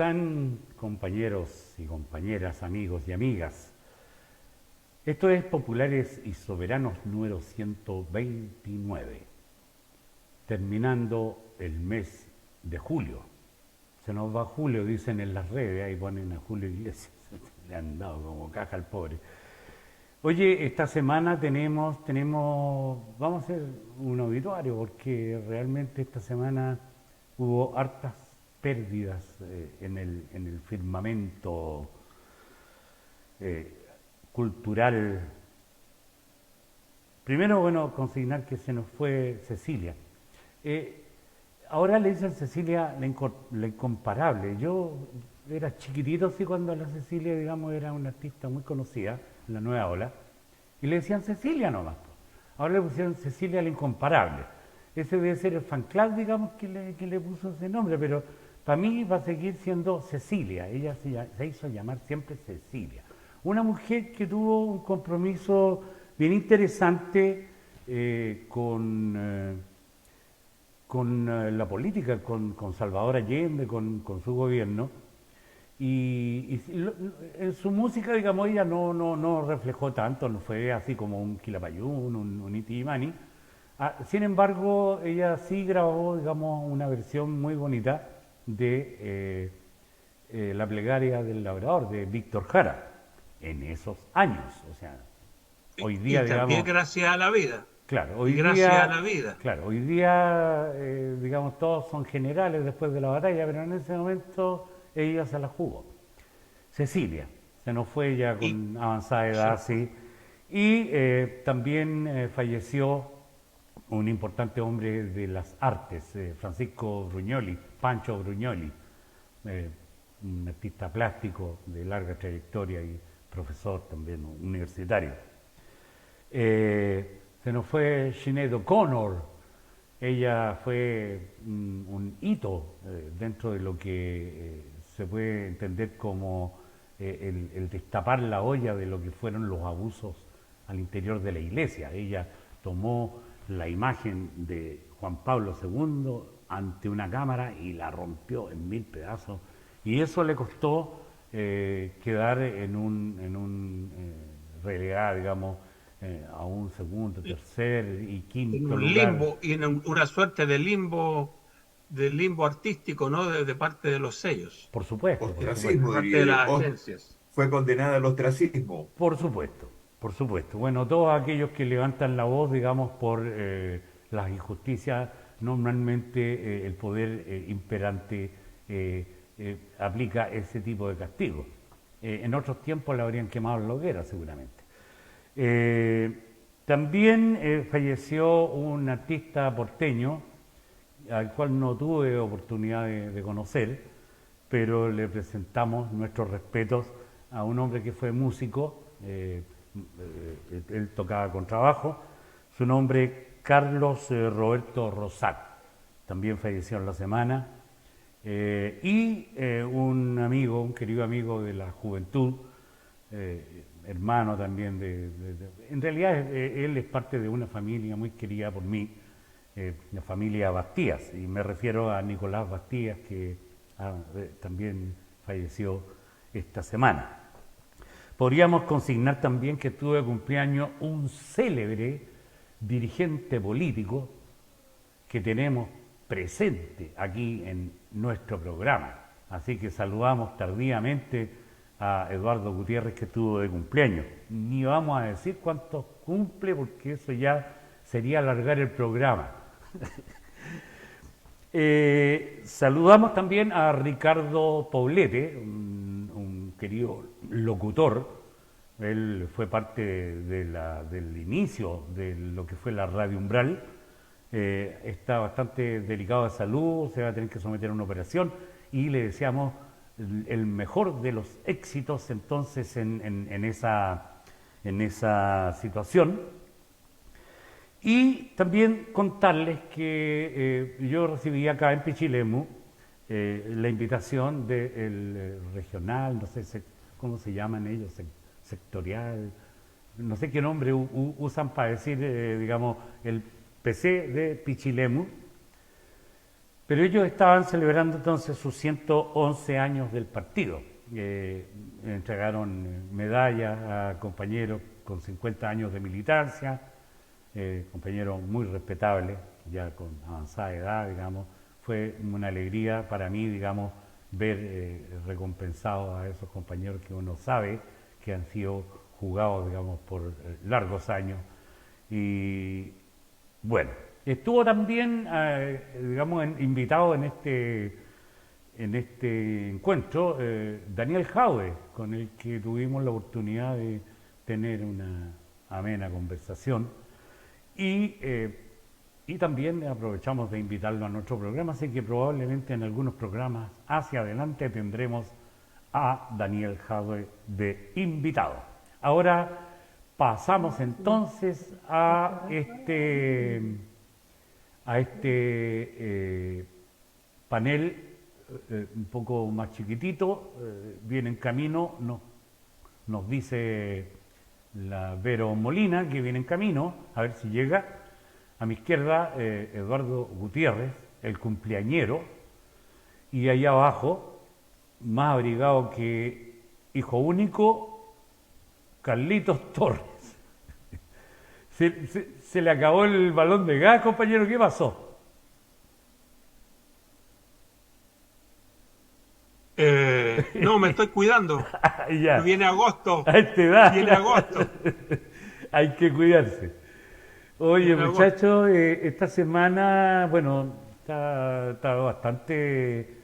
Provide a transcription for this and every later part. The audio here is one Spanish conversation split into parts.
están, compañeros y compañeras, amigos y amigas? Esto es Populares y Soberanos número 129, terminando el mes de julio. Se nos va julio, dicen en las redes, ahí ponen a Julio Iglesias, le han dado como caja al pobre. Oye, esta semana vamos a hacer un obituario, porque realmente esta semana hubo hartas pérdidas en el firmamento eh, cultural. Primero, bueno, consignar que se nos fue Cecilia. Eh, Ahora le dicen Cecilia la incomparable. Yo era chiquitito, sí, cuando la Cecilia, digamos, era una artista muy conocida en la nueva ola, y le decían Cecilia nomás. Ahora le pusieron Cecilia la incomparable. Ese debe ser el fan club, digamos, que le puso ese nombre, pero para mí va a seguir siendo Cecilia. Ella se hizo llamar siempre Cecilia. Una mujer que tuvo un compromiso bien interesante con la política, con Salvador Allende, con su gobierno. En su música, digamos, ella no reflejó tanto, no fue así como un Quilapayún, un Inti Illimani. Sin embargo, ella sí grabó, digamos, una versión muy bonita de La plegaria del labrador, de Víctor Jara, en esos años. O sea, hoy Y día, también digamos, gracias a la vida. claro, Y hoy gracias a la día, vida. claro, hoy día, digamos, todos son generales después de la batalla, pero en ese momento ella se la jugó. Cecilia, se nos fue ya Y con avanzada se edad, fue. sí. Y también falleció un importante hombre de las artes, Francisco Brugnoli, Pancho Brugnoli, eh, un artista plástico de larga trayectoria y profesor también universitario. Se nos fue Sinead O'Connor. Ella fue un hito dentro de lo que se puede entender como el destapar la olla de lo que fueron los abusos al interior de la iglesia. Ella tomó la imagen de Juan Pablo II ante una cámara y la rompió en mil pedazos. Y eso le costó quedar relegada, digamos, a un segundo, tercer y En quinto un lugar. limbo, y en una suerte de limbo artístico, ¿no? De parte de los sellos, Por supuesto, por de supuesto. Ostracismo, parte diría de yo. las agencias. Fue condenada al ostracismo. Por supuesto, por supuesto. Bueno, todos aquellos que levantan la voz, digamos, por las injusticias, normalmente el poder imperante aplica ese tipo de castigo. En otros tiempos le habrían quemado la hoguera, seguramente. Eh, También falleció un artista porteño al cual no tuve oportunidad de conocer, pero le presentamos nuestros respetos a un hombre que fue músico. Él tocaba con trabajo. Su nombre, Carlos Roberto Rosat, también falleció en la semana. Un amigo, un querido amigo de la juventud, hermano también en realidad él es parte de una familia muy querida por mí, la familia Bastías, y me refiero a Nicolás Bastías, que también falleció esta semana. Podríamos consignar también que tuvo de cumpleaños un célebre dirigente político que tenemos presente aquí en nuestro programa. Así que saludamos tardíamente a Eduardo Gutiérrez, que estuvo de cumpleaños. Ni vamos a decir cuántos cumple, porque eso ya sería alargar el programa. Saludamos también a Ricardo Poblete, un querido locutor. Él fue parte del inicio de lo que fue la Radio Umbral. Está bastante delicado de salud, se va a tener que someter a una operación, y le deseamos el mejor de los éxitos entonces en esa situación. Y también contarles que yo recibí acá en Pichilemu la invitación del regional, no sé cómo se llaman ellos, sectorial, no sé qué nombre usan para decir, digamos, el PC de Pichilemu, Pero ellos estaban celebrando entonces sus 111 años del partido. Entregaron medallas a compañeros con 50 años de militancia, compañeros muy respetables, ya con avanzada edad, digamos. Fue una alegría para mí, digamos, ver recompensados a esos compañeros que uno sabe que han sido jugados, digamos, por largos años. Y bueno, estuvo también, digamos, invitado en este encuentro Daniel Jadwe, con el que tuvimos la oportunidad de tener una amena conversación. Y también aprovechamos de invitarlo a nuestro programa, así que probablemente en algunos programas hacia adelante tendremos a Daniel Jadwe de invitado. Ahora pasamos entonces a este panel un poco más chiquitito, viene en camino, nos dice la Vero Molina que viene en camino, a ver si llega. A mi izquierda, Eduardo Gutiérrez, el cumpleañero, y allá abajo, más abrigado que hijo único, Carlitos Torres. Se le acabó el balón de gas, compañero, ¿qué pasó? No, me estoy cuidando. Ya. Viene agosto. A esta edad. Viene agosto. Hay que cuidarse. Oye, muchachos, esta semana, bueno, está bastante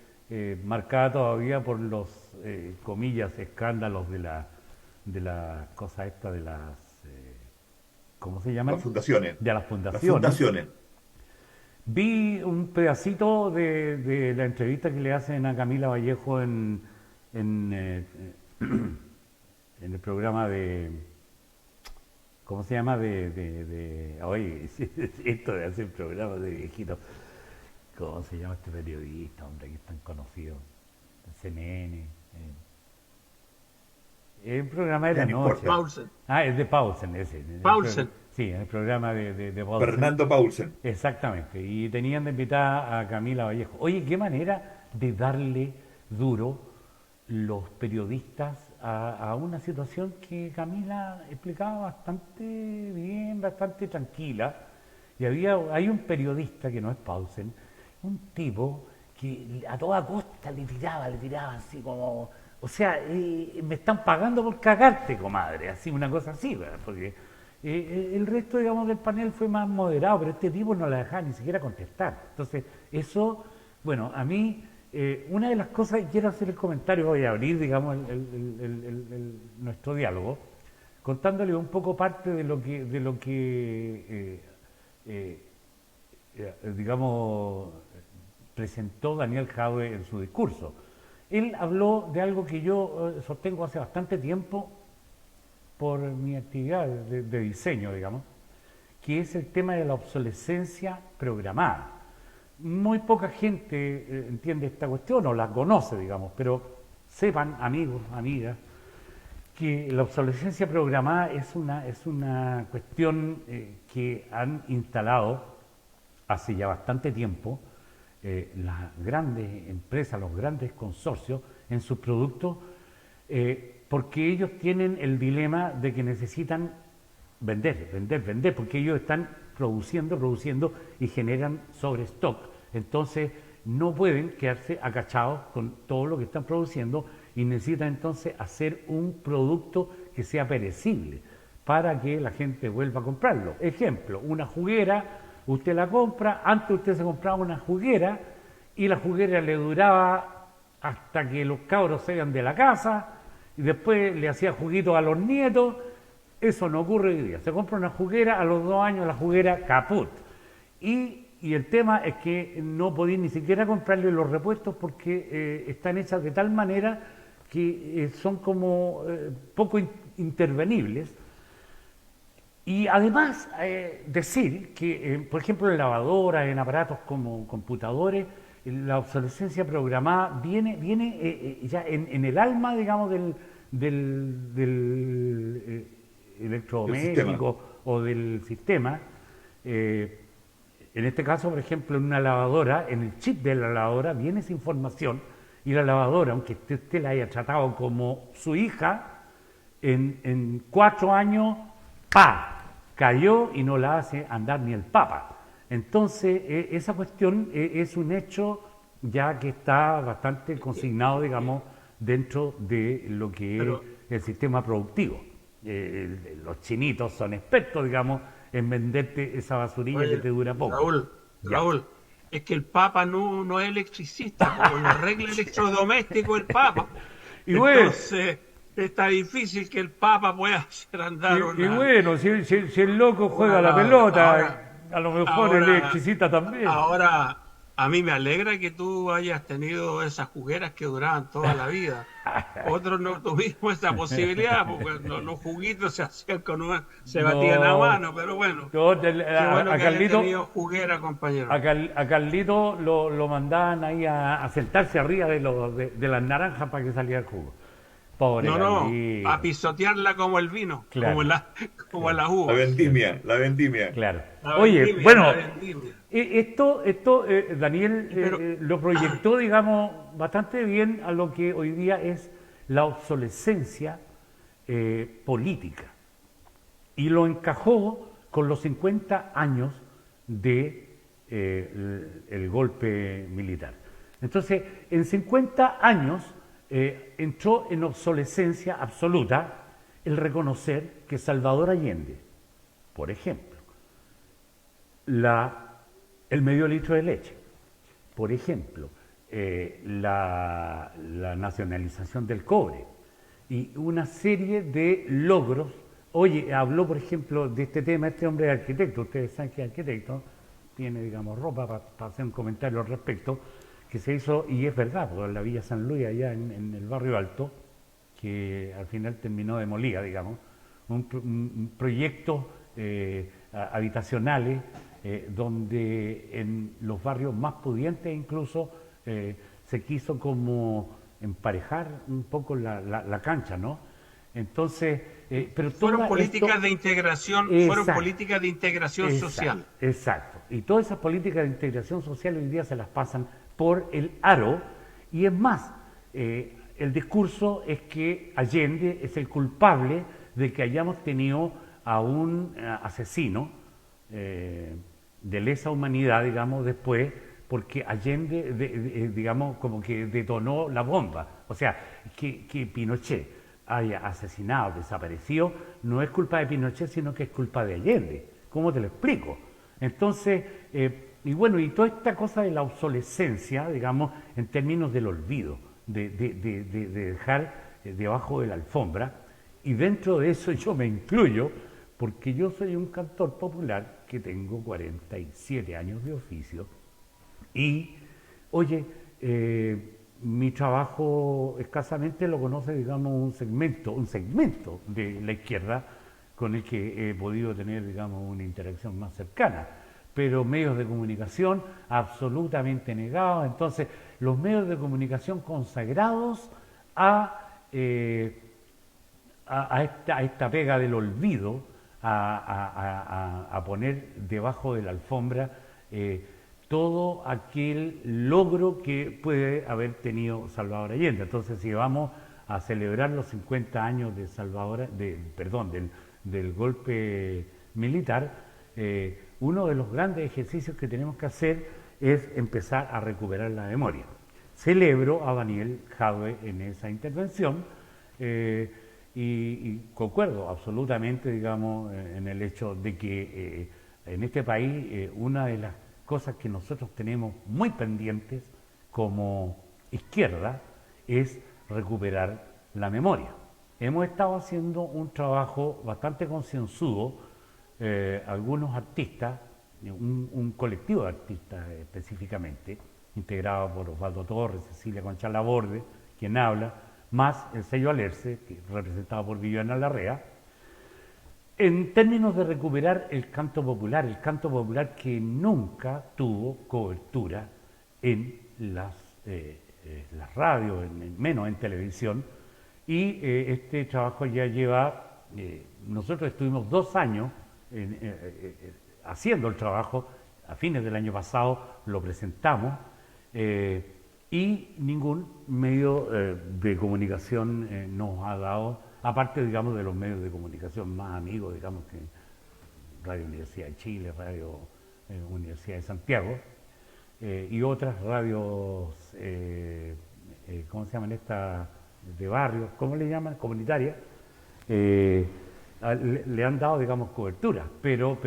marcada todavía por los, comillas, escándalos de la cosa esta de las, ¿cómo se llaman? Las fundaciones. De las Las fundaciones. fundaciones. Vi un pedacito de la entrevista que le hacen a Camila Vallejo en el programa de... ¿Cómo se llama? Oye, esto de hacer programas de viejitos. ¿Cómo se llama este periodista, hombre, que es tan conocido? El CNN. El programa de la noche. Paulsen. Es de Paulsen, ese. Paulsen. Sí, el programa de Paulsen. Fernando Paulsen. Exactamente. Y tenían de invitada a Camila Vallejo. Oye, qué manera de darle duro los periodistas a una situación que Camila explicaba bastante bien, bastante tranquila. Y hay un periodista que no es Paulsen, un tipo que a toda costa le tiraba así como, o sea, me están pagando por cagarte, comadre, así, una cosa así, ¿verdad? Porque el resto, digamos, del panel fue más moderado, pero este tipo no la dejaba ni siquiera contestar. Entonces, eso, bueno, a mí... una de las cosas, y quiero hacer el comentario, voy a abrir, digamos, nuestro diálogo, contándole un poco parte de lo que digamos, presentó Daniel Jadwe en su discurso. Él habló de algo que yo sostengo hace bastante tiempo por mi actividad de diseño, digamos, que es el tema de la obsolescencia programada. Muy poca gente entiende esta cuestión o la conoce, digamos, pero sepan, amigos, amigas, que la obsolescencia programada es una cuestión que han instalado hace ya bastante tiempo las grandes empresas, los grandes consorcios en sus productos, porque ellos tienen el dilema de que necesitan vender, porque ellos están produciendo y generan sobrestock. Entonces no pueden quedarse agachados con todo lo que están produciendo y necesitan entonces hacer un producto que sea perecible para que la gente vuelva a comprarlo. Ejemplo, una juguera, usted la compra, antes usted se compraba una juguera y la juguera le duraba hasta que los cabros se iban de la casa y después le hacía juguitos a los nietos. Eso no ocurre hoy día. Se compra una juguera, a los 2 años la juguera caput. Y el tema es que no podéis ni siquiera comprarle los repuestos porque están hechas de tal manera que son como poco intervenibles. Y además decir que, por ejemplo, en lavadoras, en aparatos como computadores, la obsolescencia programada viene ya en el alma, digamos, del electrodoméstico o del sistema, En este caso, por ejemplo, en una lavadora, en el chip de la lavadora viene esa información y la lavadora, aunque usted la haya tratado como su hija, en 4 años, ¡pa!, cayó y no la hace andar ni el papa. Entonces, esa cuestión es un hecho ya que está bastante consignado, digamos, dentro de lo que Pero, es el sistema productivo. Los chinitos son expertos, digamos, en venderte esa basurilla que oye, te dura poco. Raúl, Ya. Raúl, es que el Papa no es electricista, como lo arregla electrodoméstico el Papa. Y bueno, Entonces, está difícil que el Papa pueda hacer andar y bueno, si el loco una juega la lavadora. pelota, a lo mejor el electricista también. Ahora, a mí me alegra que tú hayas tenido esas jugueras que duraban toda la vida. Otros no tuvimos esa posibilidad porque los juguitos se hacían se batían a No, mano, pero bueno, yo, qué bueno a que haya Carlito, tenido juguera, compañero. a Carlito lo mandaban ahí a sentarse arriba de las naranjas para que saliera el jugo. Pobre No, a Carlito. pisotearla como el vino, Claro, como las La uvas. vendimia, la vendimia. claro. La Oye, vendimia, bueno, la vendimia. Daniel Pero, lo proyectó, digamos, bastante bien a lo que hoy día es la obsolescencia política y lo encajó con los 50 años de el golpe militar. Entonces, en 50 años entró en obsolescencia absoluta el reconocer que Salvador Allende, por ejemplo, el medio litro de leche, por ejemplo, la nacionalización del cobre y una serie de logros. Oye, habló, por ejemplo, de este tema este hombre es arquitecto, ustedes saben que es arquitecto, tiene, digamos, ropa para hacer un comentario al respecto, que se hizo, y es verdad, porque en la Villa San Luis, allá en el barrio Alto, que al final terminó demolida, digamos, un proyecto habitacionales donde en los barrios más pudientes incluso se quiso como emparejar un poco la cancha, ¿no? Entonces, pero fueron todo políticas esto, de integración, fueron exacto, políticas de integración social. exacto. Y todas esas políticas de integración social hoy día se las pasan por el aro, y es más, el discurso es que Allende es el culpable de que hayamos tenido a un asesino de lesa humanidad, digamos, después, porque Allende, digamos, como que detonó la bomba. O sea, que Pinochet haya asesinado, desaparecido, no es culpa de Pinochet, sino que es culpa de Allende. ¿Cómo te lo explico? Entonces, y bueno, y toda esta cosa de la obsolescencia, digamos, en términos del olvido, de dejar debajo de la alfombra, y dentro de eso yo me incluyo, porque yo soy un cantor popular que tengo 47 años de oficio, y, oye, mi trabajo escasamente lo conoce, digamos, un segmento de la izquierda con el que he podido tener, digamos, una interacción más cercana. Pero medios de comunicación absolutamente negados. Entonces, los medios de comunicación consagrados a esta pega del olvido, a poner debajo de la alfombra todo aquel logro que puede haber tenido Salvador Allende. Entonces, si vamos a celebrar los 50 años de del golpe militar, uno de los grandes ejercicios que tenemos que hacer es empezar a recuperar la memoria. Celebro a Daniel Jadwe en esa intervención y concuerdo absolutamente, digamos, en el hecho de que en este país una de las cosas que nosotros tenemos muy pendientes como izquierda es recuperar la memoria. Hemos estado haciendo un trabajo bastante concienzudo, algunos artistas, un colectivo de artistas específicamente, integrado por Osvaldo Torres, Cecilia Concha Laborde, quien habla, más el sello Alerce, que representado por Viviana Larrea, en términos de recuperar el canto popular que nunca tuvo cobertura en las radios, menos en televisión, y este trabajo ya lleva, nosotros estuvimos 2 años haciendo el trabajo, a fines del año pasado lo presentamos, y ningún medio de comunicación nos ha dado, aparte, digamos, de los medios de comunicación más amigos, digamos, que Radio Universidad de Chile, Radio Universidad de Santiago, y otras radios, ¿cómo se llaman estas? De barrio, ¿cómo le llaman? Comunitarias, le han dado, digamos, cobertura, pero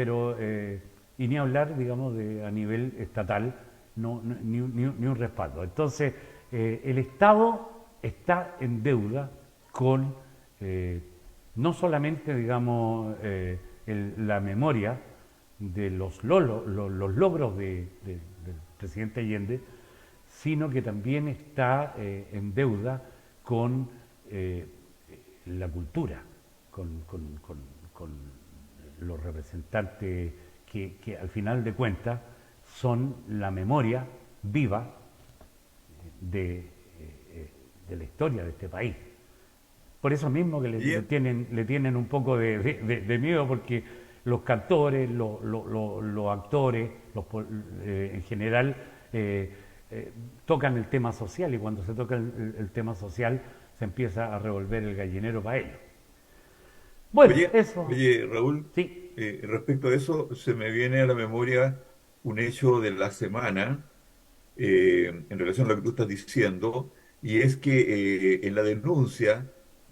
y ni hablar, digamos, a nivel estatal, ni un respaldo. Entonces, el Estado está en deuda con no solamente, digamos, la memoria de los logros del presidente Allende, sino que también está en deuda con la cultura, con los representantes que al final de cuentas son la memoria viva de la historia de este país. Por eso mismo que le tienen un poco de miedo, porque los cantores, los actores, en general, tocan el tema social, y cuando se toca el tema social se empieza a revolver el gallinero para ellos. Bueno, eso. Oye, Raúl, Sí. respecto a eso, se me viene a la memoria un hecho de la semana en relación a lo que tú estás diciendo, y es que en la denuncia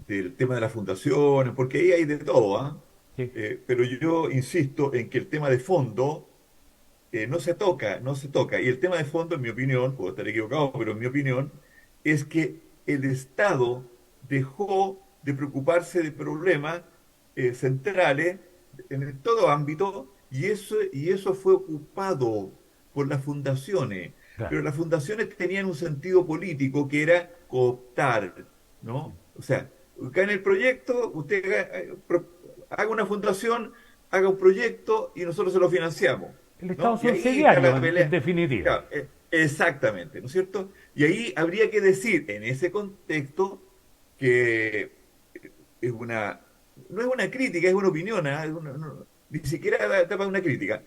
del tema de las fundaciones, porque ahí hay de todo, ¿ah? Sí. Pero yo insisto en que el tema de fondo no se toca, no se toca. Y el tema de fondo, en mi opinión, puedo estar equivocado, pero en mi opinión, es que el Estado dejó de preocuparse de problemas centrales en todo ámbito, y eso fue ocupado por las fundaciones. Claro. Pero las fundaciones tenían un sentido político que era cooptar, ¿no? O sea, acá en el proyecto, usted haga una fundación, haga un proyecto y nosotros se lo financiamos. El Estado ¿No? Y ahí está subsidiario, la en pelea. definitiva. Claro, exactamente, ¿no es cierto? Y ahí habría que decir, en ese contexto, que es una, no es una crítica, es una opinión, ¿ah? Ni siquiera da para una crítica.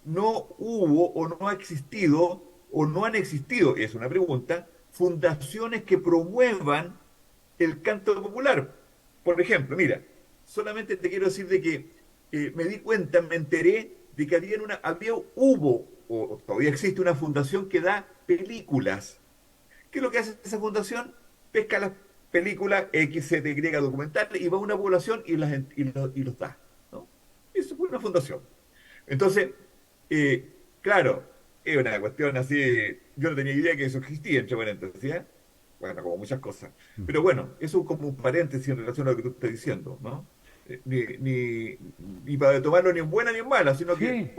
No hubo o no ha existido o no han existido, es una pregunta, fundaciones que promuevan el canto popular. Por ejemplo, mira, solamente te quiero decir de que me di cuenta, me enteré de que hubo, o todavía existe una fundación que da películas. ¿Qué es lo que hace esa fundación? Pesca las películas XY documentales y va a una población y los da, ¿no? Eso fue una fundación. Entonces, claro, es una cuestión así, yo no tenía idea que eso existía, entre paréntesis, ¿eh? Bueno, como muchas cosas. Pero bueno, eso es como un paréntesis en relación a lo que tú estás diciendo, ¿no? Ni para tomarlo ni en buena ni en mala, sino que Sí.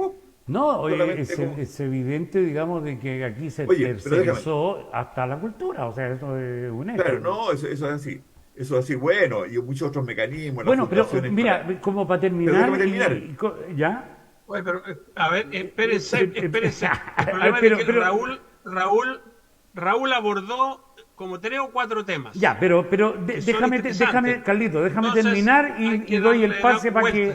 No, oye, solamente como... es evidente, digamos, de que aquí se Oye, pero déjame, tercerizó hasta la cultura, o sea, eso es un hecho. claro, no, eso es así. Eso es así, bueno, y muchos otros mecanismos, las Bueno, pero fundaciones mira, como para Pero terminar, déjame terminar. ¿ya? Oye, pero, a ver, espérense, espérense. El problema Pero- es que pero- Raúl abordó como 3 o 4 temas. Ya, pero Que son déjame, interesantes. Carlito, déjame Entonces, terminar hay y que doy el darle pase las para que,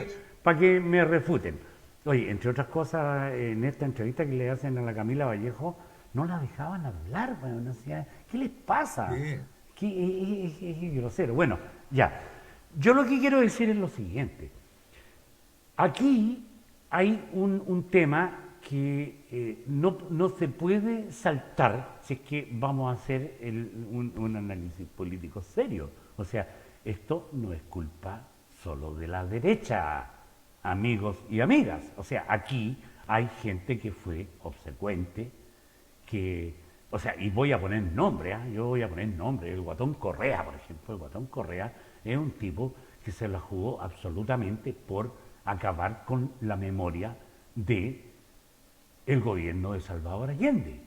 vueltas. me refuten. Oye, entre otras cosas, en esta entrevista que le hacen a la Camila Vallejo, no la dejaban hablar, bueno, no sé, ¿qué les pasa? Sí. Es grosero. Bueno, ya. Yo lo que quiero decir es lo siguiente. Aquí hay un tema que no se puede saltar si es que vamos a hacer un análisis político serio. O sea, esto no es culpa solo de la derecha, amigos y amigas. O sea, aquí hay gente que fue obsecuente, o sea, y voy a poner nombre, yo voy a poner nombre, el Guatón Correa, por ejemplo, el Guatón Correa es un tipo que se la jugó absolutamente por acabar con la memoria de el gobierno de Salvador Allende,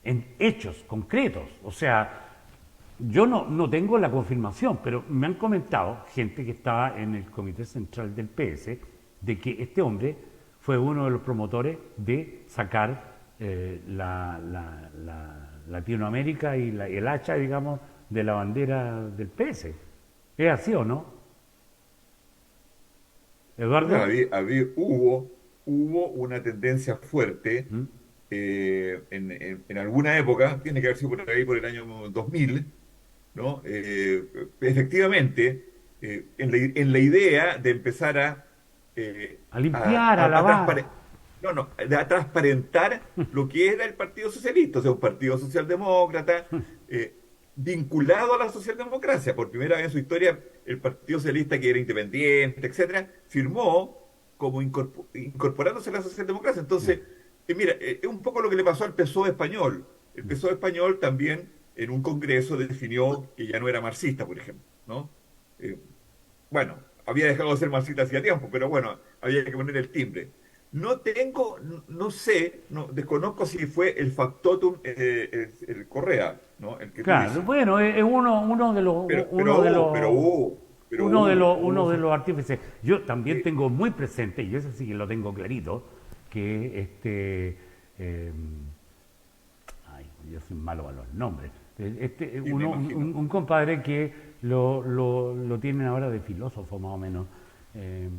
en hechos concretos. O sea, yo no tengo la confirmación, pero me han comentado gente que estaba en el comité central del PS de que este hombre fue uno de los promotores de sacar la Latinoamérica y el hacha, digamos, de la bandera del PS. ¿Es así o no? O sea, Eduardo. hubo hubo una tendencia fuerte ¿Mm? en alguna época, tiene que haber sido por ahí por el año 2000, ¿no? Efectivamente, en la idea de empezar A limpiar, a a lavar. no, no, a transparentar lo que era el Partido Socialista, o sea, un partido socialdemócrata vinculado a la socialdemocracia. Por primera vez en su historia, el Partido Socialista, que era independiente, etcétera, firmó como incorporándose a la socialdemocracia. Entonces, mira, es un poco lo que le pasó al PSOE español. El PSOE español también en un congreso definió que ya no era marxista, por ejemplo, ¿no? Eh, bueno, había dejado de ser marxista hacía tiempo, pero bueno, había que poner el timbre. No tengo, no sé, no, desconozco si fue el factotum, el Correa, ¿no? El que tú Claro, dices. bueno, es uno de los, uno de los artífices. Yo también Sí, tengo muy presente, y eso sí que lo tengo clarito, que eh, ay, yo soy malo a los nombres. sí, me imagino. Un compadre que lo tienen ahora de filósofo más o menos, eh,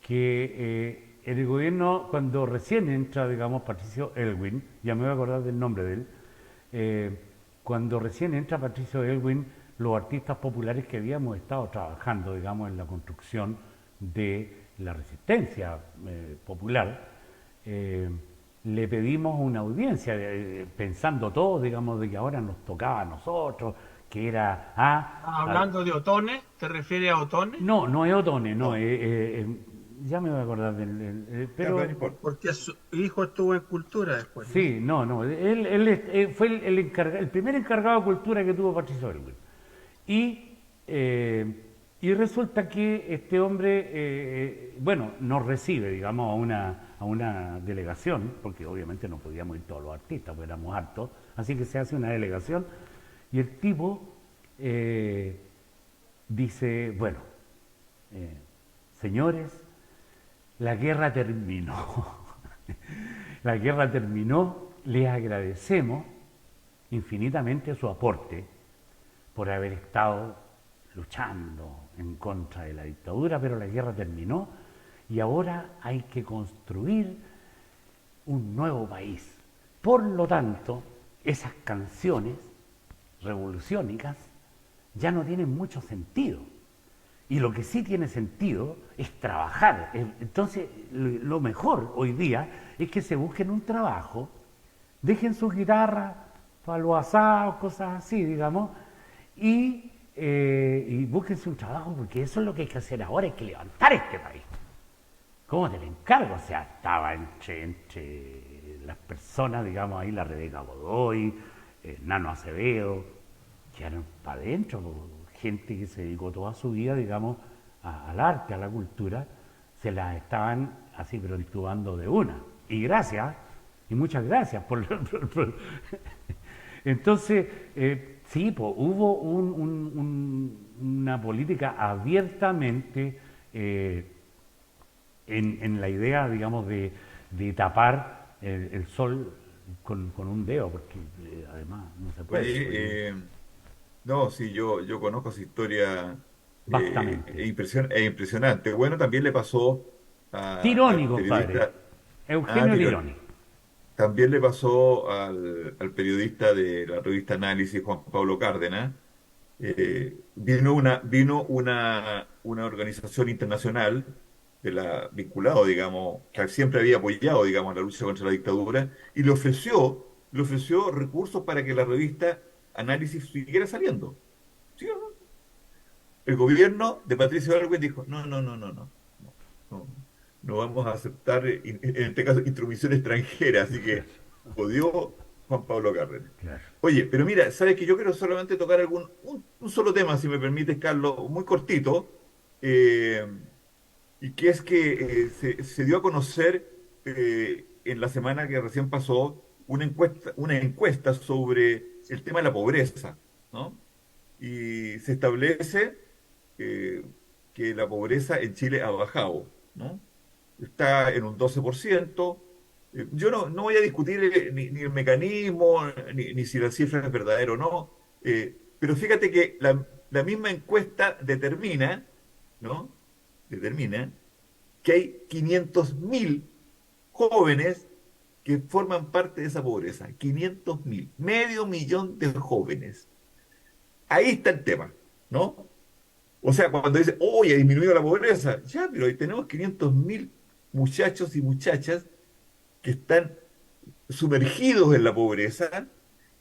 que en el gobierno, cuando recién entra, digamos, Patricio Elwin, ya me voy a acordar del nombre de él, eh, cuando recién entra Patricio Elwin, los artistas populares que habíamos estado trabajando, digamos, en la construcción de la resistencia popular, eh, le pedimos una audiencia, pensando todos, digamos, de que ahora nos tocaba a nosotros, que era Hablando de Otone, ¿te refieres a Otone? no, no es Otone, no, No, ya me voy a acordar ya, pero pero no importa. Porque su hijo estuvo en cultura después, ¿no? sí, no, no, fue el primer encargado de cultura que tuvo Patricio Elwin. Y, y resulta que este hombre, bueno, nos recibe, digamos, a una delegación, porque obviamente no podíamos ir todos los artistas, porque éramos hartos, así que se hace una delegación, y el tipo dice, bueno, eh, señores, la guerra terminó. La guerra terminó, les agradecemos infinitamente su aporte por haber estado luchando en contra de la dictadura, pero la guerra terminó y ahora hay que construir un nuevo país. Por lo tanto, esas canciones revolucionarias ya no tienen mucho sentido. Y lo que sí tiene sentido es trabajar. Entonces, lo mejor hoy día es que se busquen un trabajo, dejen su guitarra para los asados, cosas así, digamos, y búsquense un trabajo, porque eso es lo que hay que hacer ahora, hay que levantar este país. ¿Cómo te lo encargo? O sea, estaba entre las personas, digamos, ahí la Rebeca Godoy, Nano Acevedo, quedaron para adentro, gente que se dedicó toda su vida, digamos, al arte, a la cultura, se las estaban así pero intubando de una. Y gracias, y muchas gracias Entonces, sí, pues, hubo una política abiertamente en la idea, digamos, de tapar el sol con un dedo, porque además no se puede. Pues, Oye, no, sí, yo conozco esa historia vastamente. es impresionante. Bueno, también le pasó Tironi, al compadre. periodista, Eugenio Tironi, Tironi. también le pasó al periodista de la revista Análisis, Juan Pablo Cárdenas. Una organización internacional vinculado, digamos, que siempre había apoyado, digamos, la lucha contra la dictadura, y le ofreció recursos para que la revista Análisis siguiera saliendo. ¿Sí o no? El gobierno de Patricio Aylwin dijo, no, no, no, no, no, no, no, no vamos a aceptar, en este caso, intromisión extranjera, así que jodió Juan Pablo Cárdenas. Claro. Oye, pero mira, sabes que yo quiero solamente tocar un solo tema, si me permites, Carlos, muy cortito, eh, y que es que se dio a conocer en la semana que recién pasó una encuesta sobre el tema de la pobreza, ¿no? Y se establece eh, que la pobreza en Chile ha bajado, ¿no? Está en un 12%. Yo no voy a discutir ni el mecanismo, ni si la cifra es verdadera o no, pero fíjate que la misma encuesta determina, ¿no? Determina que hay 500.000 jóvenes que forman parte de esa pobreza. 500.000, medio millón de jóvenes. Ahí está el tema, ¿no? O sea, cuando dice, oh, ya ha disminuido la pobreza, ya, pero ahí tenemos 500.000 muchachos y muchachas que están sumergidos en la pobreza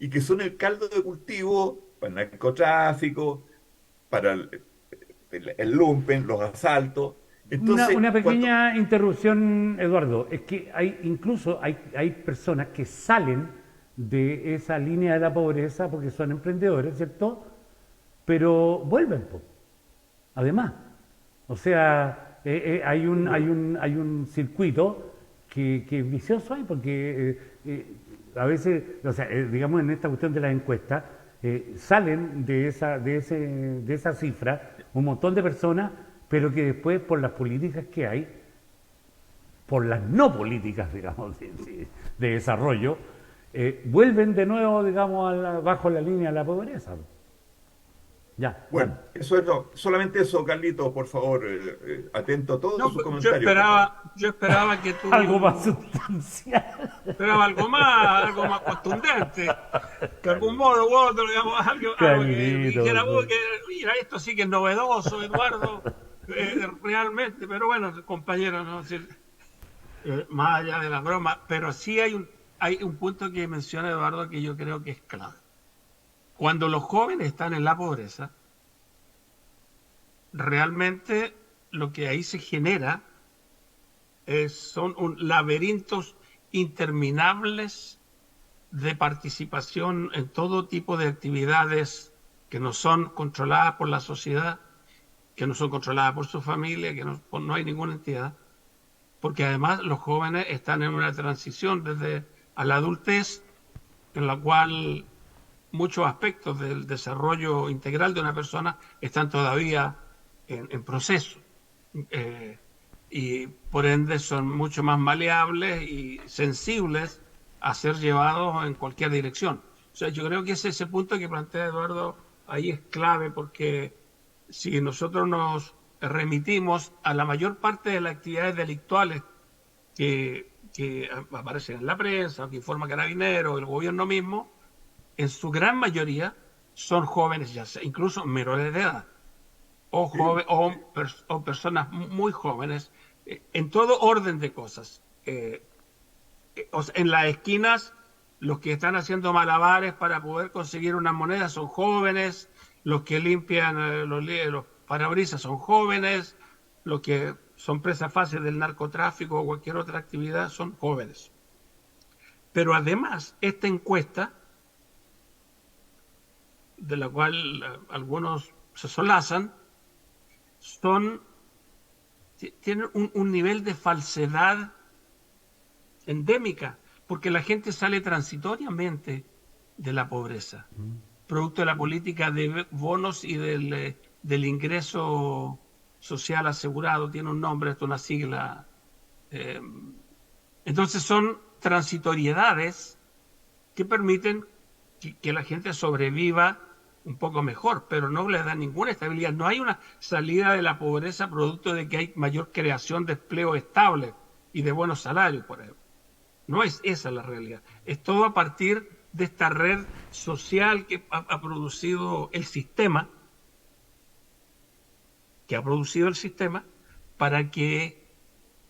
y que son el caldo de cultivo para el narcotráfico, para el lumpen, los asaltos. Entonces, Una cuando... pequeña interrupción, Eduardo. Es que hay personas que salen de esa línea de la pobreza porque son emprendedores, ¿cierto? Pero vuelven, po, además. O sea, hay un circuito que es vicioso ahí, porque a veces, o sea, digamos en esta cuestión de las encuestas, salen de esa cifra un montón de personas, pero que después por las políticas que hay, por las no políticas, digamos, de desarrollo, vuelven de nuevo, digamos, bajo la línea de la pobreza. Ya, Bueno, dale. eso es solamente eso, Carlitos, por favor, atento a todos No, sus comentarios, por favor. yo esperaba que Algo más tú sustancial. esperaba algo más contundente, de algún modo u otro, digamos, algo que Carlito, dijera, "Uy, que mira, esto sí que es novedoso, Eduardo, realmente", pero bueno, compañero, no. Es decir, más allá de la broma, pero sí hay un punto que menciona Eduardo que yo creo que es clave. Cuando los jóvenes están en la pobreza, realmente lo que ahí se genera son laberintos interminables de participación en todo tipo de actividades que no son controladas por la sociedad, que no son controladas por su familia, que no hay ninguna entidad, porque además los jóvenes están en una transición desde a la adultez, en la cual muchos aspectos del desarrollo integral de una persona están todavía en proceso. Eh, y por ende son mucho más maleables y sensibles a ser llevados en cualquier dirección. O sea, yo creo que ese punto que plantea Eduardo ahí es clave, porque si nosotros nos remitimos a la mayor parte de las actividades delictuales que aparecen en la prensa, o que informa Carabineros, el gobierno mismo, en su gran mayoría son jóvenes, ya sea, incluso menores de edad, o, Sí, o personas muy jóvenes, en todo orden de cosas. O sea, en las esquinas, los que están haciendo malabares para poder conseguir unas monedas son jóvenes, los que limpian los parabrisas son jóvenes, los que son presas fáciles del narcotráfico o cualquier otra actividad son jóvenes. Pero además, esta encuesta, de la cual algunos se solazan, tienen un nivel de falsedad endémica, porque la gente sale transitoriamente de la pobreza, producto de la política de bonos y del ingreso social asegurado, tiene un nombre, esto es una sigla. eh, entonces son transitoriedades que permiten que la gente sobreviva un poco mejor, pero no le da ninguna estabilidad. No hay una salida de la pobreza producto de que hay mayor creación de empleo estable y de buenos salarios, por ejemplo. No es esa la realidad. Es todo a partir de esta red social ha producido el sistema, para que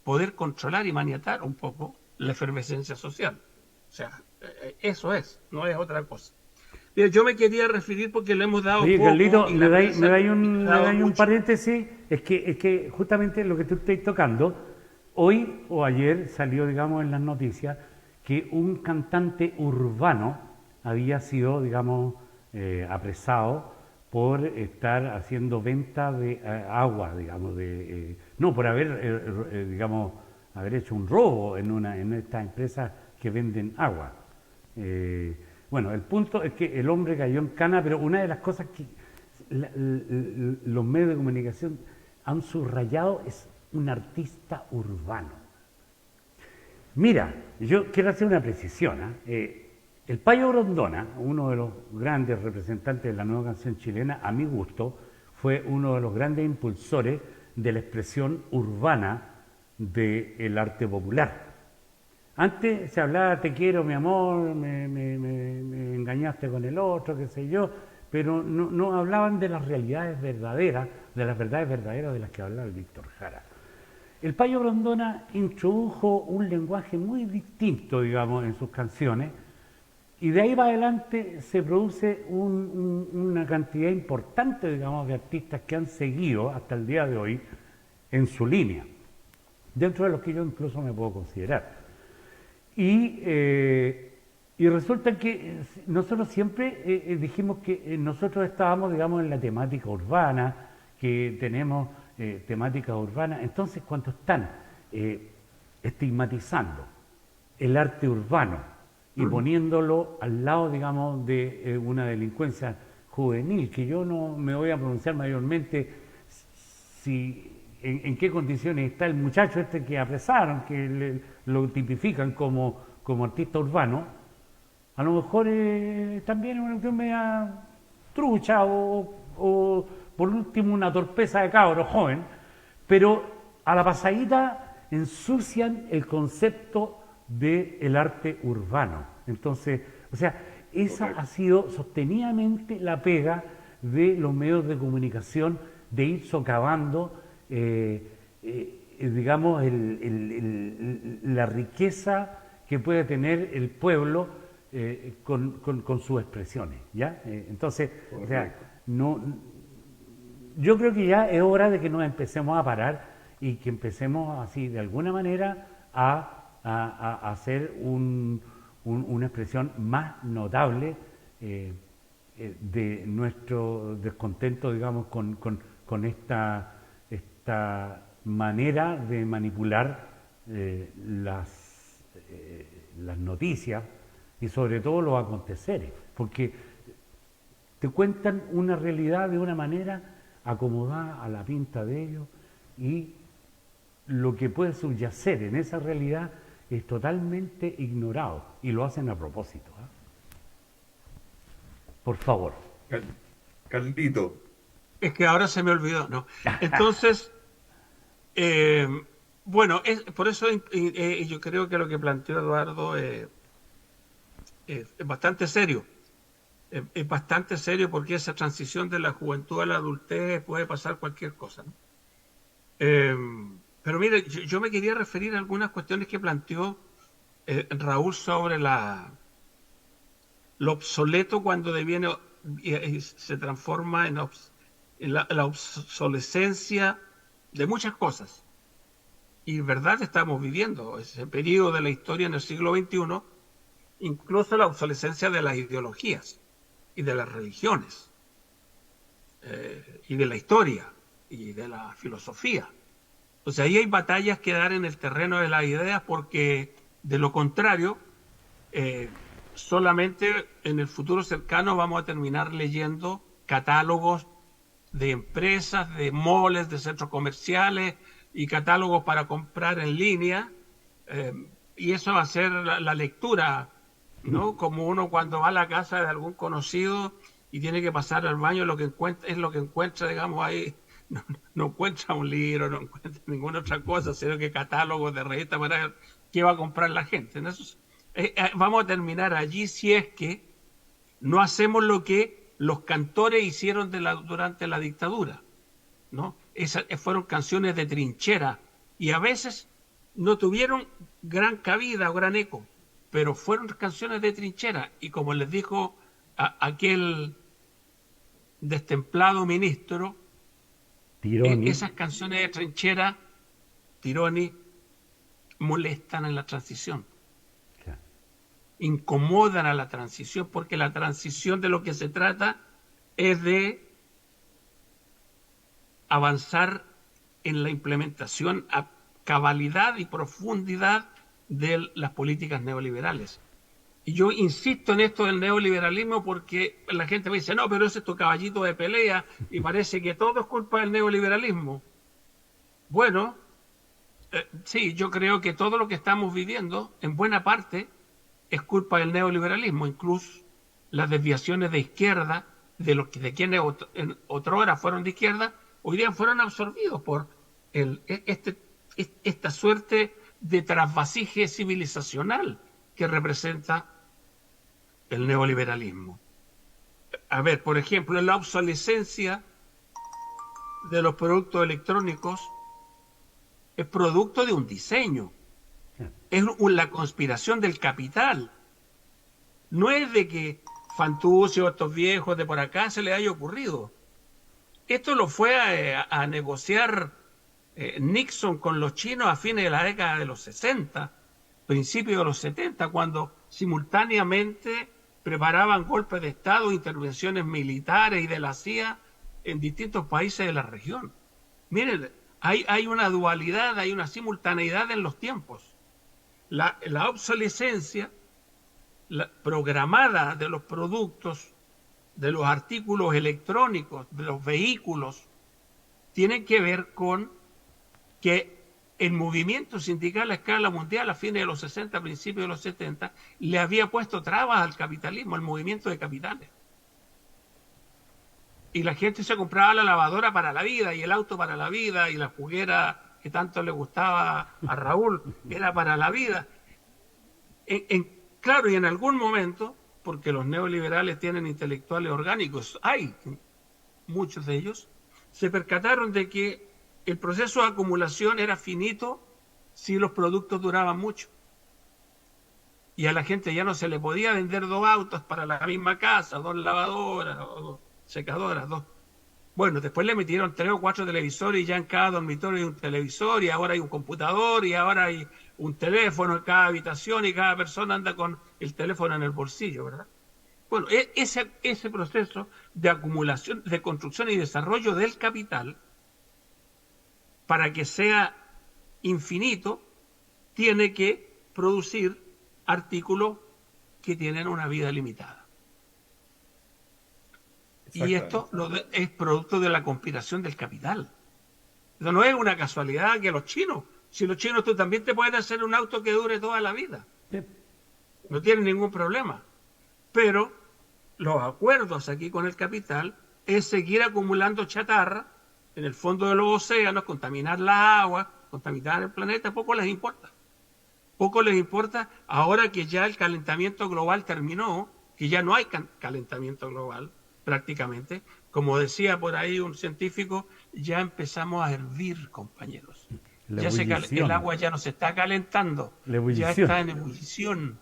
poder controlar y maniatar un poco la efervescencia social. O sea, eso no es otra cosa. Mira, yo me quería referir porque le hemos dado Oye, poco Carlito, y la prensa me ha dado dais un mucho. paréntesis. Es que justamente lo que tú estás tocando, hoy o ayer salió, digamos, en las noticias que un cantante urbano había sido, digamos, apresado por estar haciendo venta de agua, digamos, no, por haber, digamos, haber hecho un robo en estas empresas que venden agua. Bueno, el punto es que el hombre cayó en cana, pero una de las cosas que los medios de comunicación han subrayado es un artista urbano. Mira, yo quiero hacer una precisión. El Payo Grondona, uno de los grandes representantes de la nueva canción chilena, a mi gusto, fue uno de los grandes impulsores de la expresión urbana del arte popular. Antes se hablaba, te quiero, mi amor, me engañaste con el otro, qué sé yo, pero no hablaban de las realidades verdaderas, de las verdades verdaderas de las que hablaba el Víctor Jara. El Payo Grondona introdujo un lenguaje muy distinto, digamos, en sus canciones, y de ahí para adelante se produce una cantidad importante, digamos, de artistas que han seguido hasta el día de hoy en su línea, dentro de los que yo incluso me puedo considerar. Y resulta que nosotros siempre dijimos que nosotros estábamos, digamos, en la temática urbana, que tenemos temática urbana. Entonces, cuando están estigmatizando el arte urbano y poniéndolo al lado, digamos, de una delincuencia juvenil, que yo no me voy a pronunciar mayormente en qué condiciones está el muchacho este que apresaron, que lo tipifican como artista urbano, a lo mejor también es una cuestión media trucha o por último una torpeza de cabro joven, pero a la pasadita ensucian el concepto del arte urbano. Entonces, o sea, esa ha sido sostenidamente la pega de los medios de comunicación, de ir socavando digamos, la riqueza que puede tener el pueblo con sus expresiones, ¿ya? Entonces, o sea, yo creo que ya es hora de que nos empecemos a parar y que empecemos así, de alguna manera, a hacer una expresión más notable de nuestro descontento, digamos, con esta manera de manipular las noticias y sobre todo los aconteceres, porque te cuentan una realidad de una manera acomodada a la pinta de ellos y lo que puede subyacer en esa realidad es totalmente ignorado y lo hacen a propósito. Por favor. Carlito. Es que ahora se me olvidó, ¿no? Entonces, bueno, por eso yo creo que lo que planteó Eduardo es bastante serio. Es bastante serio porque esa transición de la juventud a la adultez puede pasar cualquier cosa, ¿no? Pero mire, yo me quería referir a algunas cuestiones que planteó Raúl sobre lo obsoleto cuando deviene y se transforma en la obsolescencia de muchas cosas. Y verdad estamos viviendo ese periodo de la historia en el siglo XXI, incluso la obsolescencia de las ideologías y de las religiones, y de la historia y de la filosofía. O sea, ahí hay batallas que dar en el terreno de las ideas porque de lo contrario, solamente en el futuro cercano vamos a terminar leyendo catálogos de empresas, de moles, de centros comerciales y catálogos para comprar en línea, y eso va a ser la lectura, ¿no? Como uno cuando va a la casa de algún conocido y tiene que pasar al baño, lo que encuentra es lo que encuentra, digamos, ahí. No encuentra un libro, no encuentra ninguna otra cosa, sino que catálogos de revistas para ver qué va a comprar la gente. Entonces, vamos a terminar allí si es que no hacemos lo que los cantores hicieron durante la dictadura, ¿no? Esas fueron canciones de trinchera y a veces no tuvieron gran cabida o gran eco, pero fueron canciones de trinchera y como les dijo aquel destemplado ministro, esas canciones de trinchera, Tironi, molestan en la transición. Claro. Incomodan a la transición, porque la transición de lo que se trata es de avanzar en la implementación a cabalidad y profundidad de las políticas neoliberales. Y yo insisto en esto del neoliberalismo porque la gente me dice, no, pero ese es tu caballito de pelea y parece que todo es culpa del neoliberalismo. Bueno, sí, yo creo que todo lo que estamos viviendo, en buena parte, es culpa del neoliberalismo, incluso las desviaciones de izquierda, de quienes en otrora fueron de izquierda, hoy día fueron absorbidos por esta suerte de trasvasije civilizacional que representa el neoliberalismo. A ver, por ejemplo, la obsolescencia de los productos electrónicos es producto de un diseño, es la conspiración del capital. No es de que Fantuzzi o estos viejos de por acá se les haya ocurrido. Esto lo fue a negociar Nixon con los chinos a fines de la década de los 60, principios de los 70, cuando simultáneamente preparaban golpes de Estado, intervenciones militares y de la CIA en distintos países de la región. Miren, hay una dualidad, hay una simultaneidad en los tiempos. La obsolescencia programada de los productos, de los artículos electrónicos, de los vehículos, tiene que ver con que el movimiento sindical a escala mundial a fines de los 60, principios de los 70, le había puesto trabas al capitalismo, al movimiento de capitales. Y la gente se compraba la lavadora para la vida, y el auto para la vida, y la juguera que tanto le gustaba a Raúl era para la vida. Claro, y en algún momento, porque los neoliberales tienen intelectuales orgánicos, hay muchos de ellos, se percataron de que el proceso de acumulación era finito si los productos duraban mucho. Y a la gente ya no se le podía vender 2 autos para la misma casa, 2 lavadoras, o 2 secadoras, 2. Bueno, después le metieron 3 o 4 televisores y ya en cada dormitorio hay un televisor, y ahora hay un computador, y ahora hay un teléfono en cada habitación, y cada persona anda con el teléfono en el bolsillo, ¿verdad? Bueno, ese proceso de acumulación, de construcción y desarrollo del capital, para que sea infinito, tiene que producir artículos que tienen una vida limitada. Y esto es producto de la conspiración del capital. Eso no es una casualidad que los chinos, si los chinos tú también te pueden hacer un auto que dure toda la vida. No tienen ningún problema. Pero los acuerdos aquí con el capital es seguir acumulando chatarra en el fondo de los océanos, contaminar la agua, contaminar el planeta, poco les importa. Poco les importa ahora que ya el calentamiento global terminó, que ya no hay calentamiento global prácticamente. Como decía por ahí un científico, ya empezamos a hervir, compañeros. El agua ya no se está calentando, ya está en ebullición,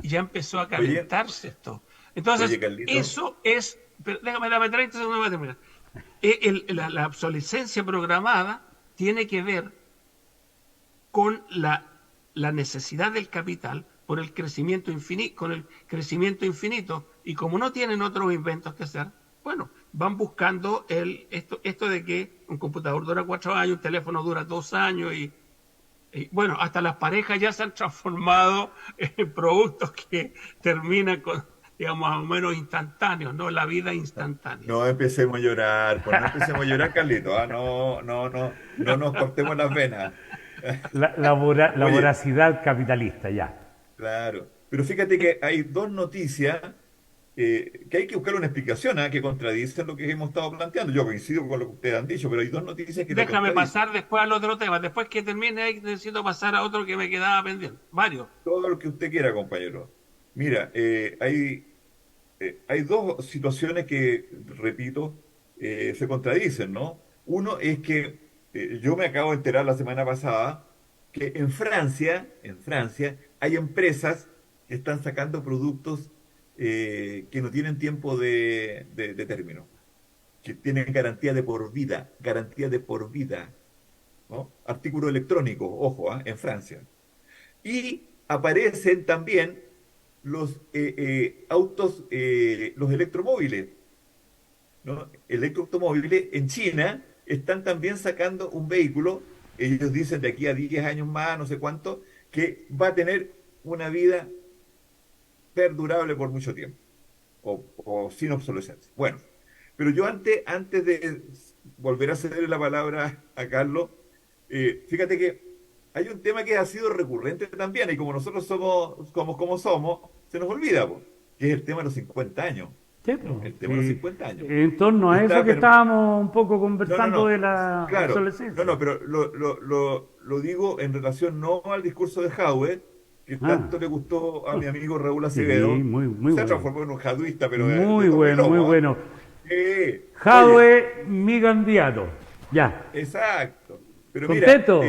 y ya empezó a calentarse esto. Entonces, eso es, déjame darme 30 segundos para terminar. La obsolescencia programada tiene que ver con la necesidad del capital por el crecimiento infinito, con el crecimiento infinito, y como no tienen otros inventos que hacer, bueno, van buscando esto de que un computador dura 4 años, un teléfono dura 2 años, y bueno, hasta las parejas ya se han transformado en productos que terminan con, digamos, más o menos instantáneos, ¿no? La vida instantánea. No empecemos a llorar, pues no empecemos a llorar, Carlito. No nos cortemos las venas. La Oye, voracidad capitalista, ya. claro. Pero fíjate que hay 2 noticias que hay que buscar una explicación, que contradicen lo que hemos estado planteando. Yo coincido con lo que ustedes han dicho, pero hay 2 noticias que lo Déjame contradicen. pasar después al otro tema. Después que termine, ahí necesito pasar a otro que me quedaba pendiente. Varios. Todo lo que usted quiera, compañero. Mira, hay 2 situaciones que, repito, se contradicen, ¿no? Uno es que yo me acabo de enterar la semana pasada que en Francia hay empresas que están sacando productos que no tienen tiempo de término, que tienen garantía de por vida, ¿no? Artículo electrónico, ojo, en Francia. Y aparecen también los autos, los electromóviles, ¿no? Electroautomóviles en China están también sacando un vehículo, ellos dicen de aquí a 10 años más, no sé cuánto, que va a tener una vida perdurable por mucho tiempo, o sin obsolescencia. Bueno, pero yo antes de volver a ceder la palabra a Carlos, fíjate que hay un tema que ha sido recurrente también, y como nosotros somos como somos, se nos olvida, po, que es el tema de los 50 años. Sí, el tema de los 50 años. En torno a Está, eso que pero, estábamos un poco no, no, conversando no, de la claro, no, obsolescencia. no, pero lo digo en relación no al discurso de Jadwe, que Ah, tanto le gustó a mi amigo Raúl sí, Acevedo, muy, muy se ha bueno. transformado en un jadwista, pero de Muy tomo y bueno, muy lomo, ¿ah? bueno. Oye, Jadwe, mi candidato. Ya. exacto. Pero mira, ¿Contento?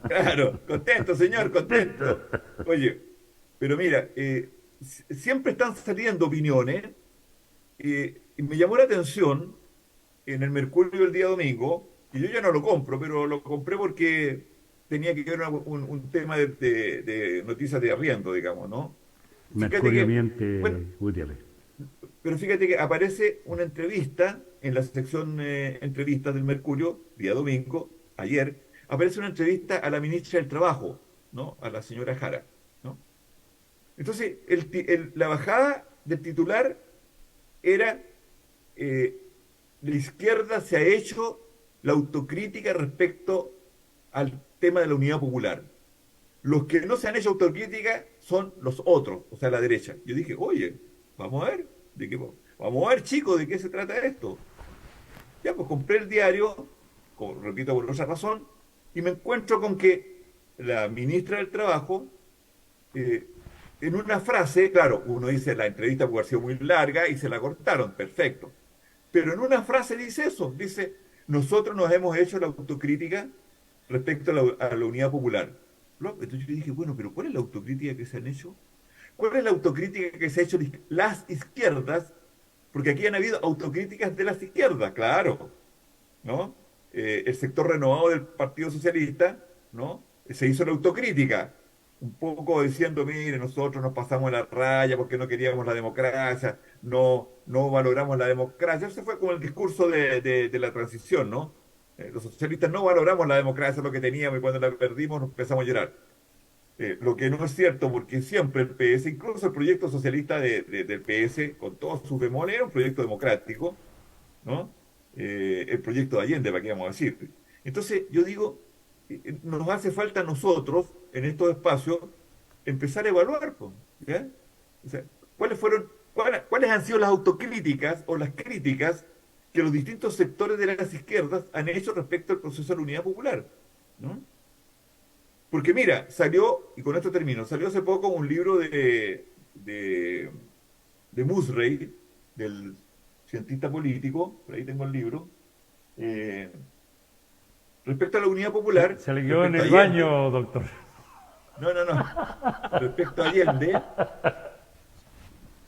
claro, contento, señor, Contento. contento. Oye, pero mira, siempre están saliendo opiniones, y me llamó la atención en el Mercurio el día domingo, y yo ya no lo compro, pero lo compré porque tenía que ver un tema de noticias de arriendo, digamos, ¿no? Fíjate Mercurio que, bueno, miente, Gutiérrez. pero fíjate que aparece una entrevista en la sección entrevistas del Mercurio, día domingo, ayer, aparece una entrevista a la ministra del Trabajo, ¿no? A la señora Jara, ¿no? Entonces, la bajada del titular era, eh, la izquierda se ha hecho la autocrítica respecto al tema de la unidad popular. Los que no se han hecho autocrítica son los otros, o sea, la derecha. Yo dije, oye, vamos a ver, vamos a ver, chicos, de qué se trata esto. Ya, pues compré el diario, como, repito, por otra razón, y me encuentro con que la ministra del Trabajo, eh, en una frase, claro, uno dice la entrevista puede haber sido muy larga y se la cortaron, perfecto. Pero en una frase dice eso, dice, nosotros nos hemos hecho la autocrítica respecto a la unidad popular. Entonces yo dije, bueno, pero ¿cuál es la autocrítica que se han hecho? ¿Cuál es la autocrítica que se ha hecho las izquierdas? Porque aquí han habido autocríticas de las izquierdas, claro, ¿no? El sector renovado del Partido Socialista, ¿no? Se hizo la autocrítica, un poco diciendo, mire, nosotros nos pasamos la raya porque no queríamos la democracia, no valoramos la democracia. Ese fue como el discurso de la transición, ¿no? Los socialistas no valoramos la democracia, lo que teníamos, y cuando la perdimos nos empezamos a llorar. Lo que no es cierto, porque siempre el PS, incluso el proyecto socialista del PS, con todos sus bemoles, era un proyecto democrático, ¿no? El proyecto de Allende, ¿para qué vamos a decir? Entonces, yo digo, nos hace falta a nosotros, en estos espacios, empezar a evaluar, pues, ¿ya? O sea, cuáles han sido las autocríticas o las críticas que los distintos sectores de las izquierdas han hecho respecto al proceso de la unidad popular, ¿no? Porque mira, salió, y con esto termino, salió hace poco un libro de Musrey, del cientista político, por ahí tengo el libro, eh, respecto a la unidad popular, Se le quedó en respecto a el Allende, baño, doctor. no, no, no, respecto a Allende,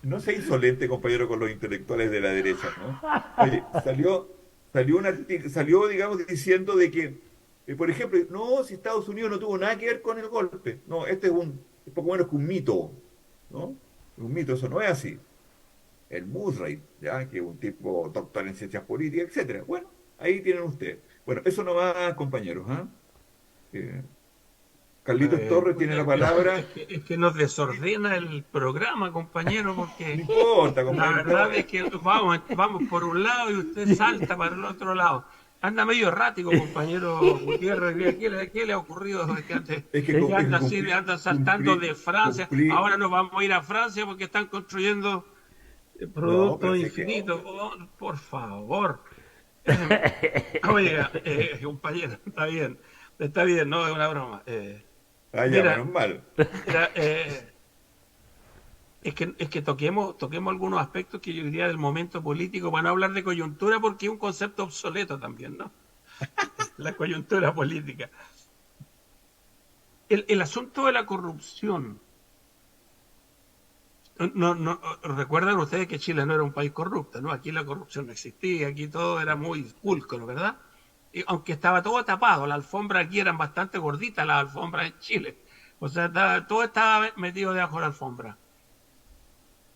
no sea insolente, compañero, con los intelectuales de la derecha, ¿no? Oye, salió, digamos, diciendo de que, por ejemplo, no, si Estados Unidos no tuvo nada que ver con el golpe, no, este es poco menos que un mito, ¿no? Un mito, eso no es así. El Murray, ya, que es un tipo doctor en ciencias políticas, etcétera. Bueno, ahí tienen ustedes. Bueno, eso nomás, compañeros, ¿ah? Eh, Carlitos Torres tiene Pucha, la palabra. es que nos desordena el programa, compañero, No porque importa, la compañero. verdad es que vamos por un lado y usted salta para el otro lado. Anda medio errático, compañero Gutiérrez. ¿Qué le ha ocurrido? Es que, Que es que anda así, anda saltando de Francia. cumplí. Ahora nos vamos a ir a Francia porque están construyendo No, pero productos sé que. infinitos. Oh, por favor. Oiga, compañero, está bien, no es una broma. Ah, ya, Mira, menos mal. mira, es que toquemos algunos aspectos que yo diría del momento político para no hablar de coyuntura porque es un concepto obsoleto también, ¿no? La coyuntura política. El asunto de la corrupción. Recuerdan ustedes que Chile no era un país corrupto, ¿no? Aquí la corrupción no existía, aquí todo era muy pulcro, ¿verdad? Y aunque estaba todo tapado, las alfombras aquí eran bastante gorditas, las alfombras en Chile. O sea, todo estaba metido debajo de la alfombra.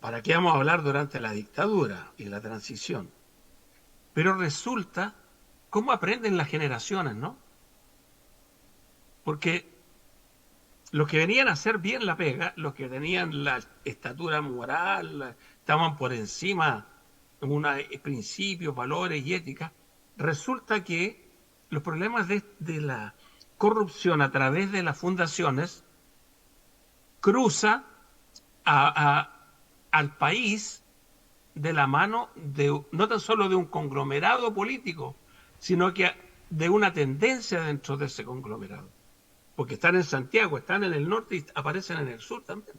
¿Para qué vamos a hablar durante la dictadura y la transición? Pero resulta cómo aprenden las generaciones, ¿no? Porque los que venían a hacer bien la pega, los que tenían la estatura moral, estaban por encima de unos principios, valores y ética, resulta que los problemas de la corrupción a través de las fundaciones cruza al país de la mano de no tan solo de un conglomerado político, sino que de una tendencia dentro de ese conglomerado. Porque están en Santiago, están en el norte y aparecen en el sur también.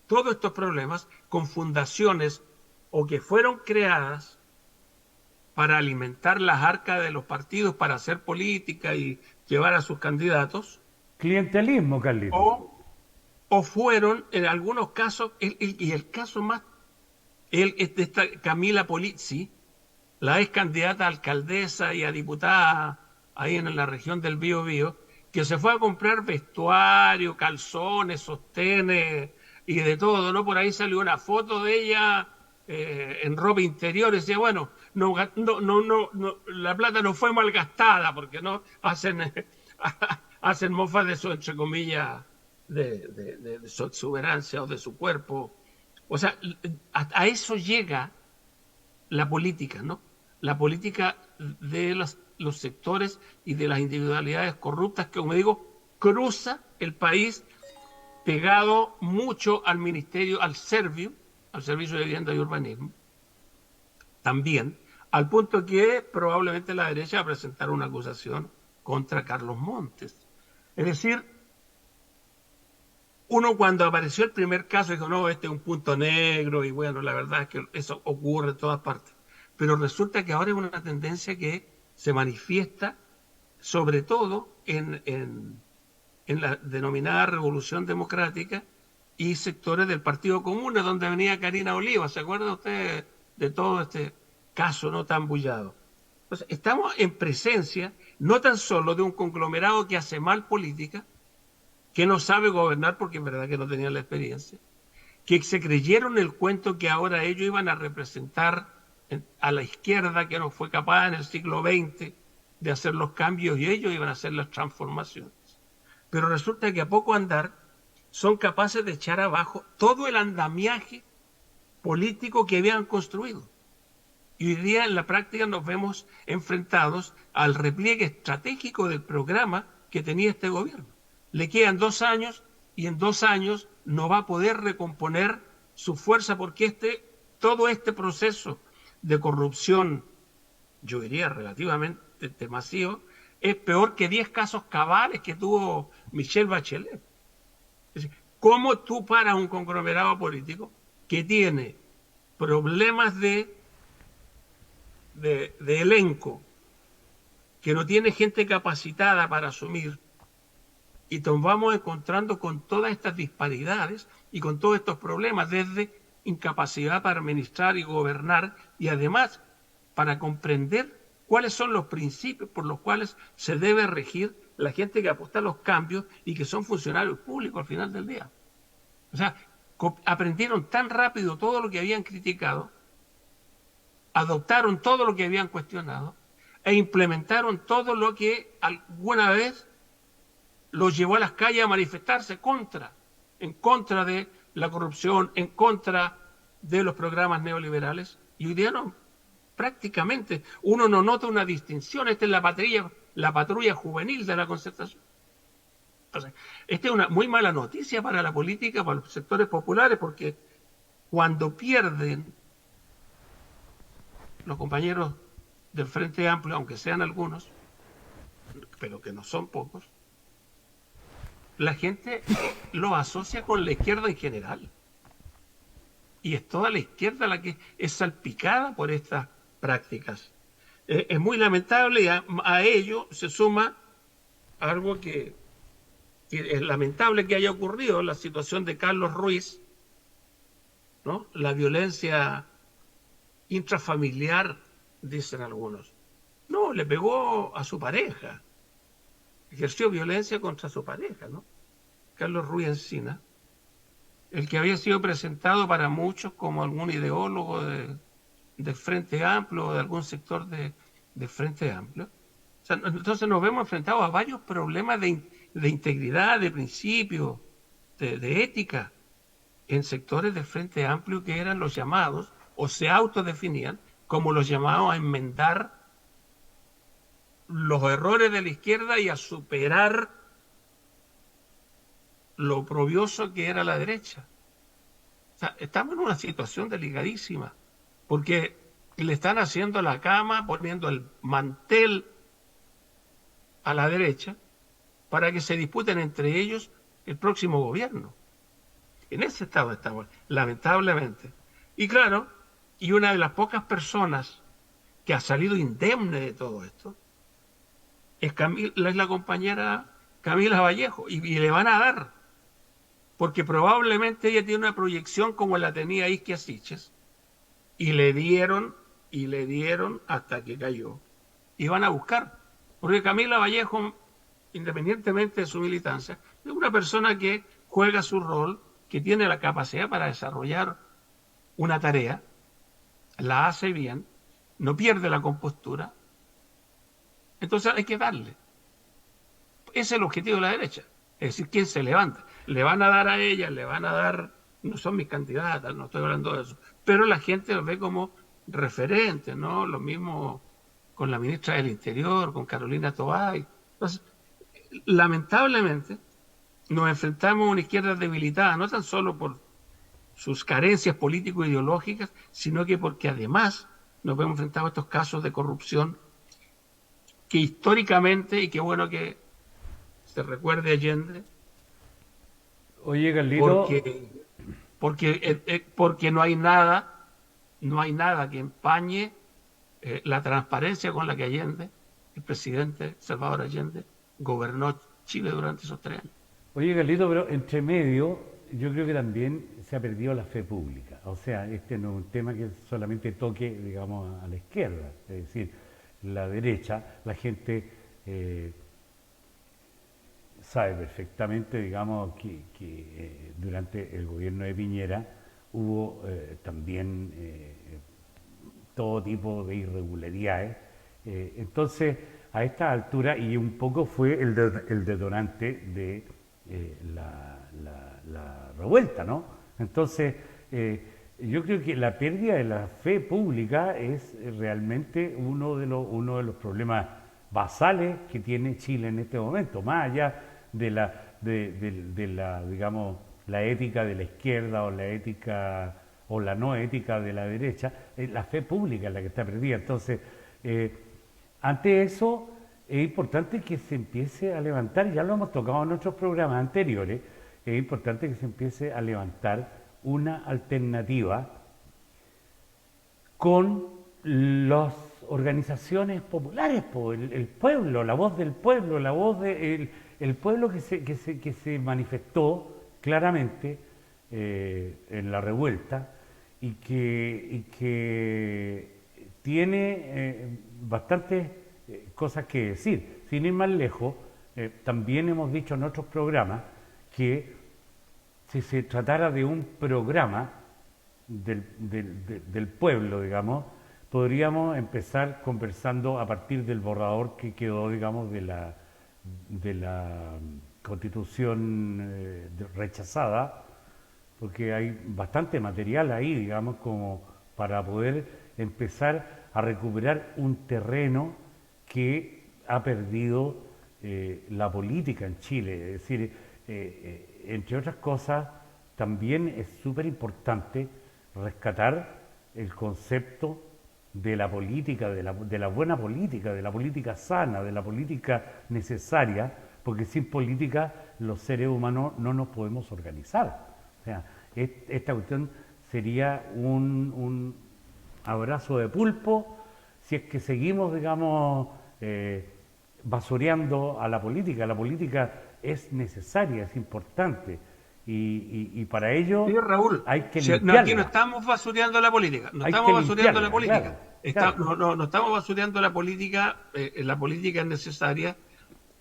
Todos estos problemas con fundaciones o que fueron creadas para alimentar las arcas de los partidos para hacer política y llevar a sus candidatos, Clientelismo, Carlitos. o fueron, en algunos casos, y el caso más, es de esta Camila Polizzi, la ex candidata a alcaldesa y a diputada ahí en la región del Bío, que se fue a comprar vestuario, calzones, sostenes y de todo, ¿no? Por ahí salió una foto de ella en ropa interior y decía, bueno, la plata no fue malgastada porque no hacen, hacen mofas de su, entre comillas, de su exuberancia o de su cuerpo. O sea, a eso llega la política, ¿no? La política de los sectores y de las individualidades corruptas que, como digo, cruza el país pegado mucho al ministerio, al Servio, al Servicio de Vivienda y Urbanismo, también, al punto que probablemente la derecha va a presentar una acusación contra Carlos Montes. Es decir, uno cuando apareció el primer caso dijo, no, este es un punto negro y bueno, la verdad es que eso ocurre en todas partes. Pero resulta que ahora es una tendencia que se manifiesta sobre todo en la denominada Revolución Democrática y sectores del Partido Común, donde venía Karina Oliva. ¿Se acuerda usted de todo este caso no tan bullado? Entonces, estamos en presencia no tan solo de un conglomerado que hace mal política, que no sabe gobernar porque en verdad que no tenían la experiencia, que se creyeron el cuento que ahora ellos iban a representar a la izquierda, que no fue capaz en el siglo XX de hacer los cambios y ellos iban a hacer las transformaciones. Pero resulta que a poco andar son capaces de echar abajo todo el andamiaje político que habían construido. Y hoy día en la práctica nos vemos enfrentados al repliegue estratégico del programa que tenía este gobierno. Le quedan 2 años y en 2 años no va a poder recomponer su fuerza porque todo este proceso de corrupción, yo diría relativamente masivo, es peor que 10 casos cabales que tuvo Michelle Bachelet. Es decir, ¿cómo tú paras un conglomerado político que tiene problemas de elenco, que no tiene gente capacitada para asumir, y nos vamos encontrando con todas estas disparidades y con todos estos problemas, desde incapacidad para administrar y gobernar, y además para comprender cuáles son los principios por los cuales se debe regir la gente que apuesta a los cambios y que son funcionarios públicos al final del día. O sea, aprendieron tan rápido todo lo que habían criticado, adoptaron todo lo que habían cuestionado e implementaron todo lo que alguna vez los llevó a las calles a manifestarse en contra de la corrupción, en contra de los programas neoliberales. Y hoy día no, prácticamente uno no nota una distinción. Esta es la patrulla juvenil de la Concertación. Entonces, esta es una muy mala noticia para la política, para los sectores populares, porque cuando pierden los compañeros del Frente Amplio, aunque sean algunos, pero que no son pocos, la gente lo asocia con la izquierda en general. Y es toda la izquierda la que es salpicada por estas prácticas. Es muy lamentable y a ello se suma algo que es lamentable que haya ocurrido, la situación de Carlos Ruiz, ¿no? La violencia intrafamiliar, dicen algunos. No, le pegó a su pareja. Ejerció violencia contra su pareja, ¿no? Carlos Ruiz Encina, el que había sido presentado para muchos como algún ideólogo del Frente Amplio o de algún sector del Frente Amplio. O sea, entonces nos vemos enfrentados a varios problemas de integridad, de principios, de ética, en sectores del Frente Amplio que eran los llamados, o se autodefinían como los llamados a enmendar los errores de la izquierda y a superar lo oprobioso que era la derecha. O sea, estamos en una situación delicadísima. porque le están haciendo la cama, poniendo el mantel a la derecha para que se disputen entre ellos el próximo gobierno. En ese estado estamos, lamentablemente. Y claro, y una de las pocas personas que ha salido indemne de todo esto es la compañera Camila Vallejo, y le van a dar, porque probablemente ella tiene una proyección como la tenía Isquia Siches, y le dieron hasta que cayó. Y van a buscar, porque Camila Vallejo, independientemente de su militancia, es una persona que juega su rol, que tiene la capacidad para desarrollar una tarea, la hace bien, no pierde la compostura, entonces hay que darle. Ese es el objetivo de la derecha, es decir, ¿quién se levanta? Le van a dar a ella, le van a dar, no son mis candidatas, no estoy hablando de eso, pero la gente los ve como referentes, ¿no? Lo mismo con la ministra del Interior, con Carolina Tobay. Entonces, lamentablemente, nos enfrentamos a una izquierda debilitada, no tan solo por sus carencias político-ideológicas, sino que porque además nos vemos enfrentados a estos casos de corrupción que históricamente, y qué bueno que se recuerde Allende, Oye, Carlito, porque no hay nada que empañe la transparencia con la que Allende, el presidente Salvador Allende, gobernó Chile durante esos 3 años. Oye, Carlito, pero entre medio, yo creo que también se ha perdido la fe pública. O sea, este no es un tema que solamente toque, digamos, a la izquierda. Es decir, la derecha, la gente sabe perfectamente, digamos, que durante el gobierno de Piñera hubo también todo tipo de irregularidades. Entonces, a esta altura, y un poco fue el detonante de la revuelta, ¿no? Entonces, yo creo que la pérdida de la fe pública es realmente uno de los problemas basales que tiene Chile en este momento, más allá de la digamos, la ética de la izquierda o la ética o la no ética de la derecha, la fe pública es la que está perdida. Entonces, ante eso es importante que se empiece a levantar, ya lo hemos tocado en otros programas anteriores, es importante que se empiece a levantar una alternativa con las organizaciones populares, el pueblo, la voz del pueblo, la voz del el pueblo que se manifestó claramente en la revuelta y que tiene bastantes cosas que decir. Sin ir más lejos, también hemos dicho en otros programas que si se tratara de un programa del pueblo, digamos, podríamos empezar conversando a partir del borrador que quedó, digamos, de la Constitución rechazada, porque hay bastante material ahí, digamos, como para poder empezar a recuperar un terreno que ha perdido la política en Chile. Es decir, entre otras cosas, también es súper importante rescatar el concepto de la política, de la buena política, de la política sana, de la política necesaria, porque sin política los seres humanos no nos podemos organizar. O sea, esta cuestión sería un abrazo de pulpo si es que seguimos, digamos, basureando a la política. La política es necesaria, es importante. Y para ello sí, Raúl, hay que limpiarla. Aquí no estamos basureando la política, no estamos basureando la política. Claro. No estamos basureando la política es necesaria,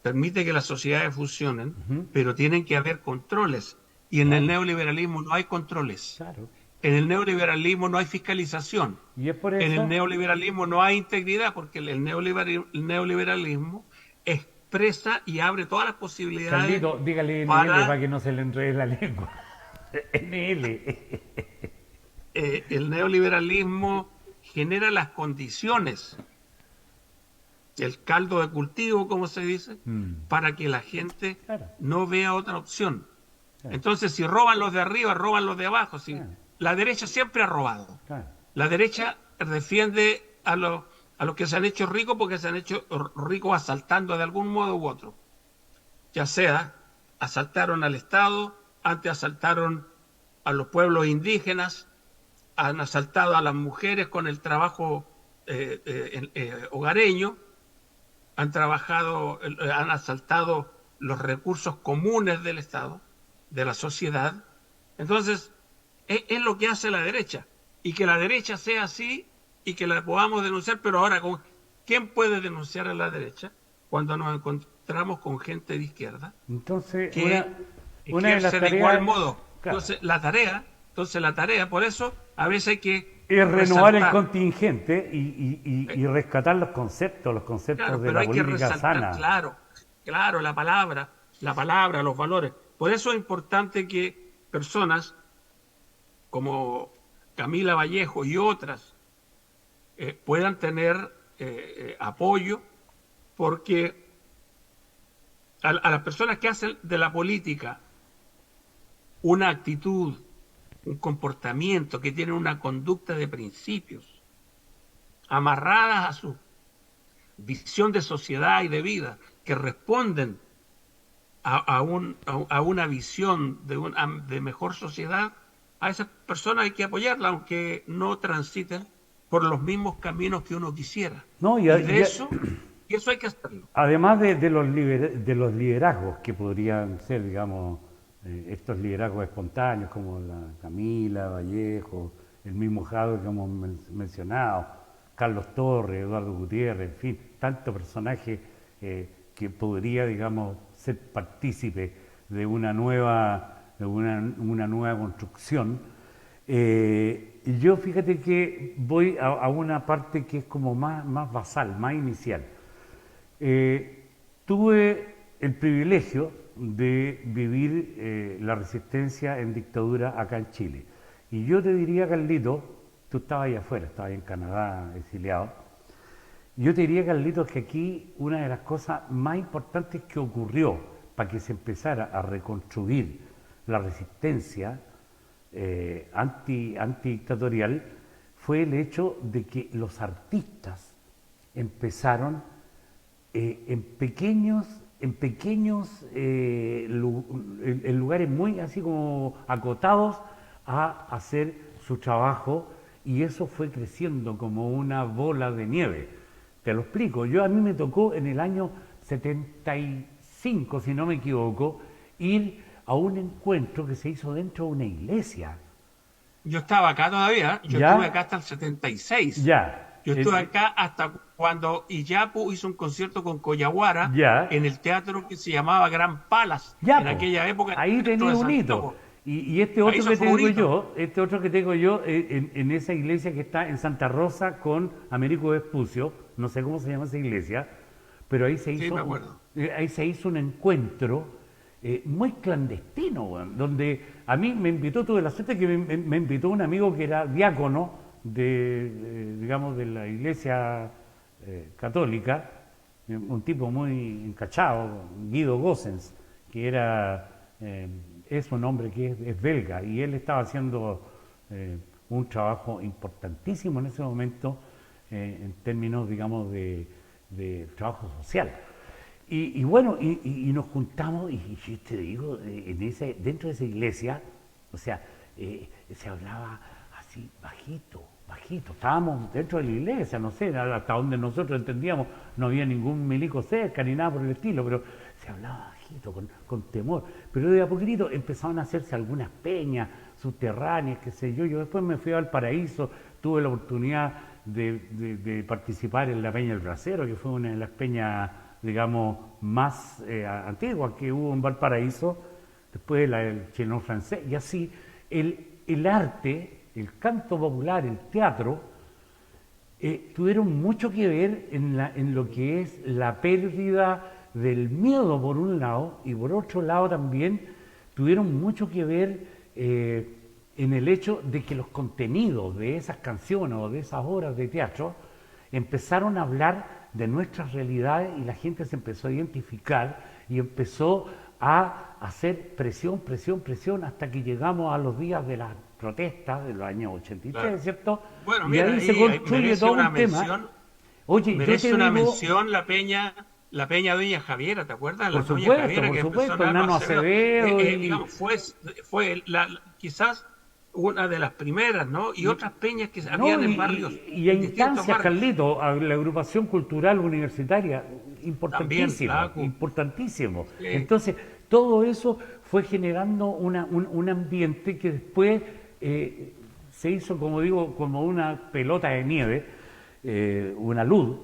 permite que las sociedades funcionen, pero tienen que haber controles. Y en el neoliberalismo no hay controles. Claro. En el neoliberalismo no hay fiscalización. Y es por eso... En el neoliberalismo no hay integridad, porque el neoliberalismo expresa y abre todas las posibilidades. Carlito, dígale para que no se le enrede la lengua. NL. El neoliberalismo genera las condiciones, el caldo de cultivo, como se dice, para que la gente no vea otra opción. Entonces, si roban los de arriba, roban los de abajo. La derecha siempre ha robado. La derecha defiende a los que se han hecho ricos porque se han hecho ricos asaltando de algún modo u otro. Ya sea, asaltaron al Estado, antes asaltaron a los pueblos indígenas, han asaltado a las mujeres con el trabajo hogareño, han asaltado los recursos comunes del Estado, de la sociedad. Entonces, es lo que hace la derecha. Y que la derecha sea así y que la podamos denunciar, pero ahora, ¿quién puede denunciar a la derecha cuando nos encontramos con gente de izquierda? Entonces, Que una de las ejerce tareas, de igual modo. claro, Entonces la tarea, por eso, a veces hay que es renovar el resaltar. contingente y rescatar los conceptos Claro, de pero la hay que política resaltar, sana. claro, la palabra, los valores. Por eso es importante que personas como Camila Vallejo y otras puedan tener apoyo, porque a las personas que hacen de la política una actitud, un comportamiento, que tienen una conducta de principios, amarradas a su visión de sociedad y de vida, que responden a una visión de mejor sociedad, a esas personas hay que apoyarla, aunque no transiten por los mismos caminos que uno quisiera. No, Y eso hay que hacerlo. además de los liderazgos que podrían ser, digamos, estos liderazgos espontáneos como la Camila Vallejo, el mismo Jadwe que hemos mencionado, Carlos Torres, Eduardo Gutiérrez, en fin, tantos personajes que podría, digamos, ser partícipe de una nueva construcción. Yo fíjate que voy a una parte que es como más basal, más inicial. Tuve el privilegio de vivir la resistencia en dictadura acá en Chile. Y yo te diría, Carlito, tú estabas ahí afuera, estabas en Canadá exiliado. Yo te diría, Carlitos, que aquí una de las cosas más importantes que ocurrió para que se empezara a reconstruir la resistencia antidictatorial fue el hecho de que los artistas empezaron en lugares muy así como acotados a hacer su trabajo, y eso fue creciendo como una bola de nieve. Te lo explico. A mí me tocó en el año 75, si no me equivoco, ir a un encuentro que se hizo dentro de una iglesia. Yo estaba acá todavía, yo ¿Ya? estuve acá hasta el 76. Ya. Yo estuve acá hasta cuando Iyapu hizo un concierto con Coyahuara Ya. en el teatro que se llamaba Gran Palace, Ya, en po. aquella época. Ahí tenía un hito. Y este otro que tengo yo, en esa iglesia que está en Santa Rosa con Américo Vespucio, no sé cómo se llama esa iglesia, pero ahí se hizo, Sí, me acuerdo. ahí se hizo un encuentro muy clandestino, weón, donde a mí me invitó, tuve la suerte que me invitó un amigo que era diácono digamos, de la iglesia católica, un tipo muy encachado, Guido Gossens, que es un hombre que es belga, y él estaba haciendo un trabajo importantísimo en ese momento en términos, digamos, de trabajo social. Y bueno, y nos juntamos, y yo te digo, dentro de esa iglesia, o sea, se hablaba así bajito. Estábamos dentro de la iglesia, no sé, hasta donde nosotros entendíamos, no había ningún milico cerca ni nada por el estilo, pero se hablaba bajito, con temor. Pero de a poquitito empezaron a hacerse algunas peñas subterráneas, qué sé yo. Yo después me fui a Valparaíso, tuve la oportunidad de participar en la Peña del Brasero, que fue una de las peñas, digamos, más antiguas que hubo en Valparaíso, después el Chilenón francés, y así el arte, el canto popular, el teatro, tuvieron mucho que ver en lo que es la pérdida del miedo por un lado, y por otro lado también tuvieron mucho que ver en el hecho de que los contenidos de esas canciones o de esas obras de teatro empezaron a hablar de nuestras realidades, y la gente se empezó a identificar y empezó a hacer presión hasta que llegamos a los días de las protestas de los años 83, claro. ¿cierto? Bueno, Y mira, ahí se construye merece todo una un tema. mención, Oye, yo merece te una digo, mención la peña Doña Javiera, ¿te acuerdas? La por Doña supuesto, Javiera por que empezó supuesto, el Nano Nano Acevedo, Acevedo y... digamos, fue quizás una de las primeras, ¿no? Y otras peñas que No, habían en barrios, y a en distintos instancias, barrios. Carlito, a la agrupación cultural universitaria, También, importantísimo, Lacu. importantísimo. Sí, Entonces, todo eso fue generando un ambiente que después se hizo, como digo, como una pelota de nieve, una luz.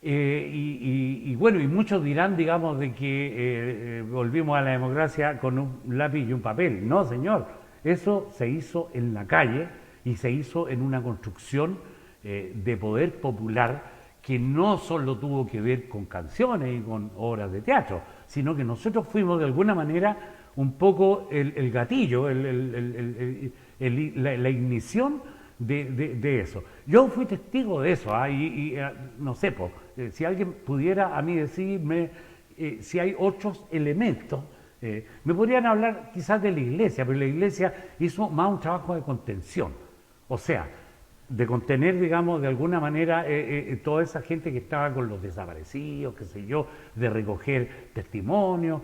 Y bueno, y muchos dirán, digamos, de que volvimos a la democracia con un lápiz y un papel. No, señor, eso se hizo en la calle y se hizo en una construcción de poder popular que no solo tuvo que ver con canciones y con obras de teatro, sino que nosotros fuimos de alguna manera un poco el gatillo, la ignición de eso. Yo fui testigo de eso, no sé, si alguien pudiera a mí decirme si hay otros elementos, me podrían hablar quizás de la iglesia, pero la iglesia hizo más un trabajo de contención, o sea, de contener, digamos, de alguna manera toda esa gente que estaba con los desaparecidos, qué sé yo, de recoger testimonios,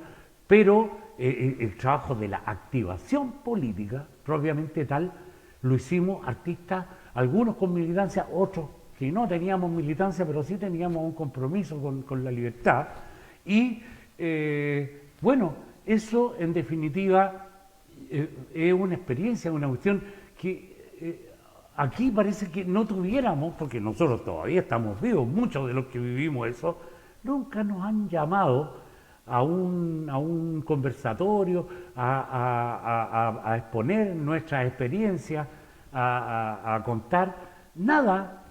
pero el trabajo de la activación política, propiamente tal, lo hicimos artistas, algunos con militancia, otros que no teníamos militancia, pero sí teníamos un compromiso con la libertad. Y bueno, eso en definitiva es una experiencia, una cuestión que aquí parece que no tuviéramos, porque nosotros todavía estamos vivos, muchos de los que vivimos eso, nunca nos han llamado a un conversatorio, a exponer nuestras experiencias, a contar, nada.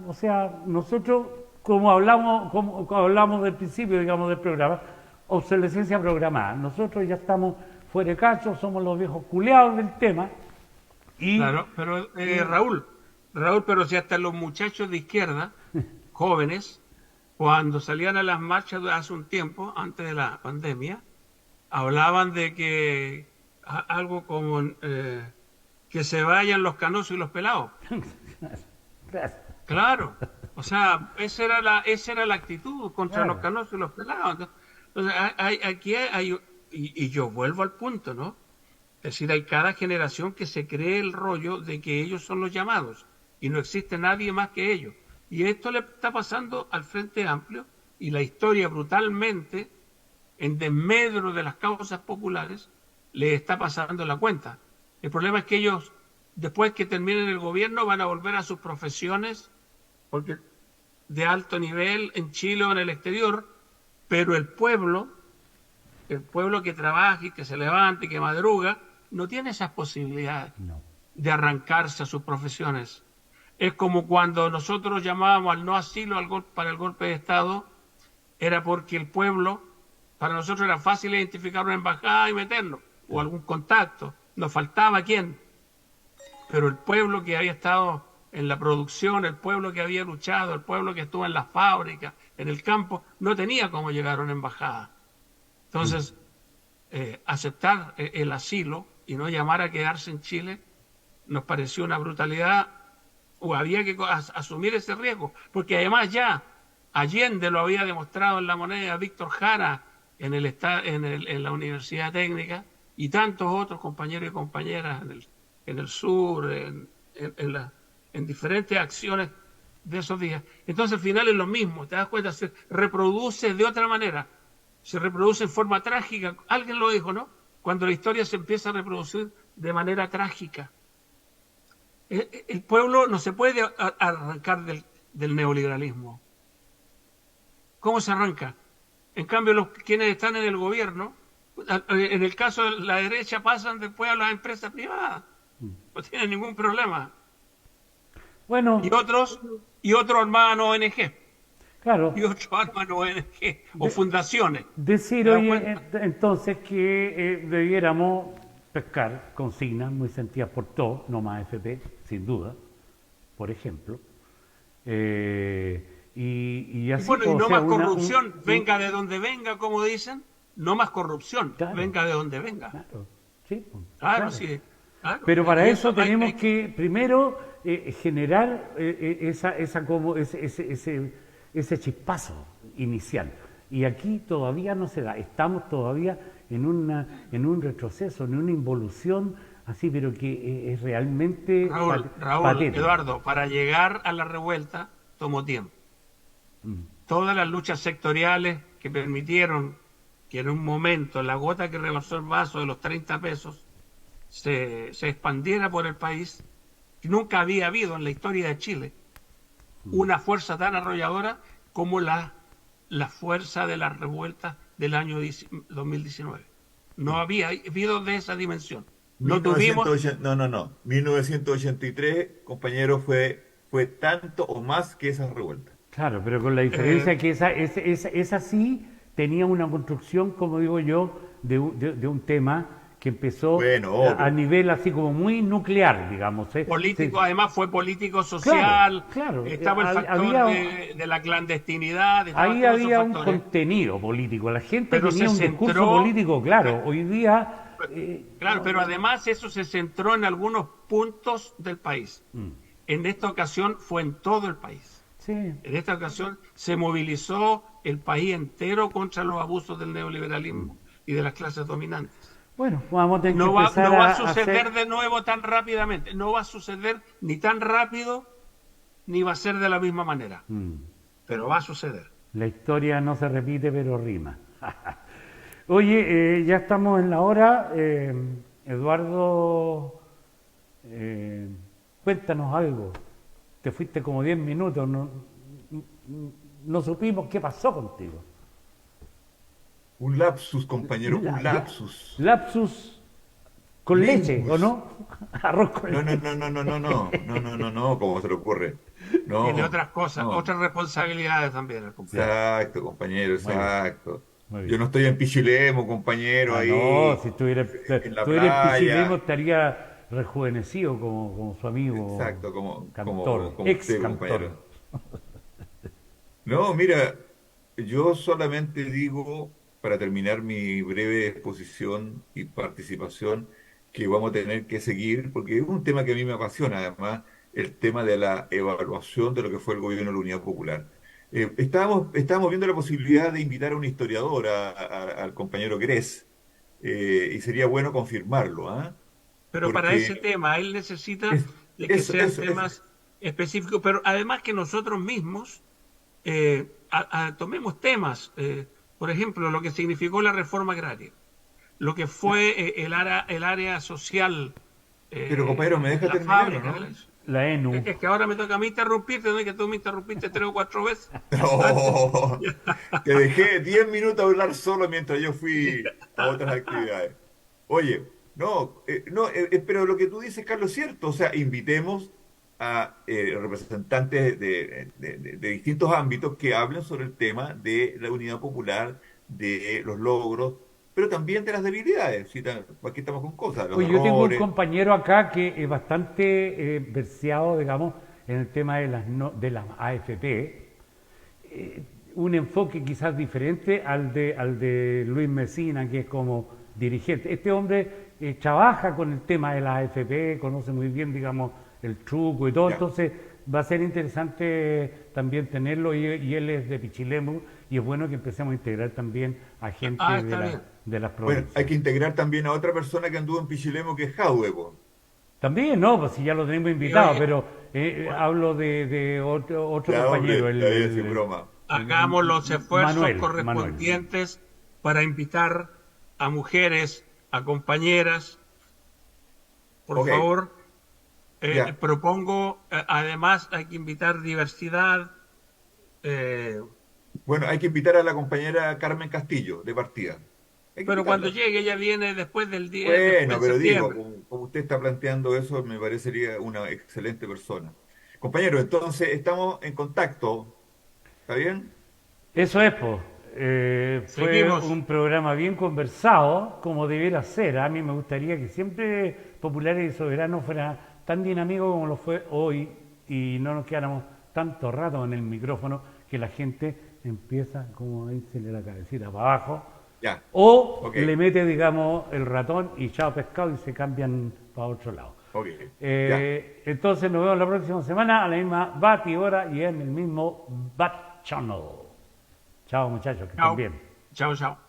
O sea, nosotros, como hablamos del principio, digamos, del programa, obsolescencia programada. Nosotros ya estamos fuera de cacho, somos los viejos culeados del tema. claro, pero Raúl, pero si hasta los muchachos de izquierda, jóvenes, cuando salían a las marchas hace un tiempo, antes de la pandemia, hablaban de que algo como que se vayan los canosos y los pelados. Claro, o sea, esa era la actitud contra los Claro. canosos y los pelados. Entonces, y yo vuelvo al punto, ¿no? Es decir, hay cada generación que se cree el rollo de que ellos son los llamados y no existe nadie más que ellos. Y esto le está pasando al Frente Amplio y la historia brutalmente, en desmedro de las causas populares, le está pasando la cuenta. El problema es que ellos, después que terminen el gobierno, van a volver a sus profesiones porque de alto nivel en Chile o en el exterior, pero el pueblo que trabaja y que se levanta y que madruga, no tiene esas posibilidades No. de arrancarse a sus profesiones. Es como cuando nosotros llamábamos al no asilo para el golpe de Estado, era porque el pueblo, para nosotros era fácil identificar una embajada y meternos, o algún contacto, nos faltaba quién. Pero el pueblo que había estado en la producción, el pueblo que había luchado, el pueblo que estuvo en las fábricas, en el campo, no tenía cómo llegar a una embajada. Entonces, aceptar el asilo y no llamar a quedarse en Chile nos pareció una brutalidad, o había que asumir ese riesgo, porque además ya Allende lo había demostrado en La Moneda, Víctor Jara en la Universidad Técnica y tantos otros compañeros y compañeras en el sur, en diferentes acciones de esos días. Entonces al final es lo mismo, te das cuenta, se reproduce de otra manera, se reproduce en forma trágica. Alguien lo dijo, ¿no? Cuando la historia se empieza a reproducir de manera trágica. El pueblo no se puede arrancar del neoliberalismo. ¿Cómo se arranca? En cambio, quienes están en el gobierno, en el caso de la derecha, pasan después a las empresas privadas. No tienen ningún problema. Bueno, Y otros armaban ONG. claro. Y otros arman ONG o fundaciones. Decir ¿Te das hoy cuenta? entonces que debiéramos pescar consignas muy sentidas por todos, no más FP, sin duda, por ejemplo. Y así, Bueno, y o no sea, más corrupción, venga de donde venga, como dicen, no más corrupción, claro, venga de donde venga. claro, sí, pues, Claro, claro. sí. Claro, Pero para y eso hay- tenemos hay- que primero generar ese chispazo inicial. Y aquí todavía no se da. Estamos todavía en un retroceso, en una involución así, pero que es realmente Raúl, patética. Eduardo, para llegar a la revuelta tomó tiempo. Todas las luchas sectoriales que permitieron que en un momento la gota que rebasó el vaso de los 30 pesos se expandiera por el país. Nunca había habido en la historia de Chile una fuerza tan arrolladora como la fuerza de las revueltas del año 2019. No había habido de esa dimensión. No tuvimos, 1980, no. 1983, compañero, fue tanto o más que esa revuelta. Claro, pero con la eh, diferencia que esa sí tenía una construcción, como digo yo, de un tema que empezó Bueno, a obvio. nivel así como muy nuclear, digamos. político, además fue político Claro, social, claro. estaba el factor de la clandestinidad, estaban Ahí todos esos había un factores, contenido político. La gente pero tenía se un discurso centró, político claro. Hoy día, claro, pero además eso se centró en algunos puntos del país. mm, En esta ocasión fue en todo el país. sí. En esta ocasión se movilizó el país entero contra los abusos del neoliberalismo y de las clases dominantes. Bueno, vamos a tener que No va, empezar no va a a suceder hacer. de nuevo tan rápidamente, no va a suceder ni tan rápido, ni va a ser de la misma manera, pero va a suceder. La historia no se repite, pero rima. Oye, ya estamos en la hora. Eduardo, cuéntanos algo. Te fuiste como 10 minutos, no supimos qué pasó contigo. Un lapsus, compañero, un lapsus. Lapsus con leche, ¿o Lingus. no? Arroz con No, no, leche. no, no, no, no, no, no, no, no, no, ¿cómo se le ocurre? Tiene No, otras cosas, no. otras responsabilidades también el compañero. Exacto, compañero, Muy bien, exacto. muy Yo bien. no estoy en Pichilemu, compañero, Ah, no, ahí, si estuviera, en la estuviera en Pichilemu playa. estaría rejuvenecido como su amigo Exacto, cantor, como ex usted, cantor. compañero. No, mira, yo solamente digo, para terminar mi breve exposición y participación, que vamos a tener que seguir, porque es un tema que a mí me apasiona, además, el tema de la evaluación de lo que fue el gobierno de la Unidad Popular. Estábamos viendo la posibilidad de invitar a un historiador, al compañero Gress, y sería bueno confirmarlo, ¿ah? Pero para ese Porque tema él necesita es, de que eso, sean eso, temas específicos, pero además que nosotros mismos tomemos temas, por ejemplo, lo que significó la reforma agraria, lo que fue el área social pero compañero, ¿me de deja la terminar o fábrica. no? La ENU. Es que ahora me toca a mí interrumpirte, ¿no? Que tú me interrumpiste 3 o 4 veces antes. No, te dejé 10 minutos a hablar solo mientras yo fui a otras actividades. Oye, pero lo que tú dices, Carlos, es cierto. O sea, invitemos a representantes de distintos ámbitos que hablen sobre el tema de la unidad popular, de los logros, pero también de las debilidades. ¿Sí? Aquí estamos con cosas, los Oye, yo tengo un errores. compañero acá que es bastante verseado, digamos, en el tema de de las AFP. Un enfoque quizás diferente al de Luis Mesina, que es como dirigente. Este hombre trabaja con el tema de la AFP, conoce muy bien, digamos, el truco y todo, Ya. entonces va a ser interesante también tenerlo y él es de Pichilemu y es bueno que empecemos a integrar también a gente Está bien. de las Bueno, hay provincias. que integrar también a otra persona que anduvo en Pichilemu, que es Jadwe, po. También, no, pues si ya lo tenemos Y invitado, oye, pero hablo de otro Ya, compañero, hombre, todavía sin broma. hagamos los esfuerzos Manuel. correspondientes para invitar a mujeres, a compañeras. Por Ok, favor, ya. propongo, además hay que invitar diversidad. eh, Bueno, hay que invitar a la compañera Carmen Castillo, de partida. Hay que pero cuando invitarla. llegue, ella viene después del 10, después Bueno, de pero digo, septiembre. como usted está planteando eso, me parecería una excelente persona. Compañero, entonces estamos en contacto. ¿Está bien? Eso es, pues. Fue Seguimos. un programa bien conversado, como debiera ser. A mí me gustaría que siempre Populares y Soberanos fuera tan dinámico como lo fue hoy y no nos quedáramos tanto rato en el micrófono que la gente empieza como a irse la cabecita para abajo Ya. o Ok. le mete, digamos, el ratón y chao pescado y se cambian para otro lado. Ok. Entonces nos vemos la próxima semana a la misma Bati hora y en el mismo Bat Channel. Chao muchachos, que estén Chao, bien. chao, chao.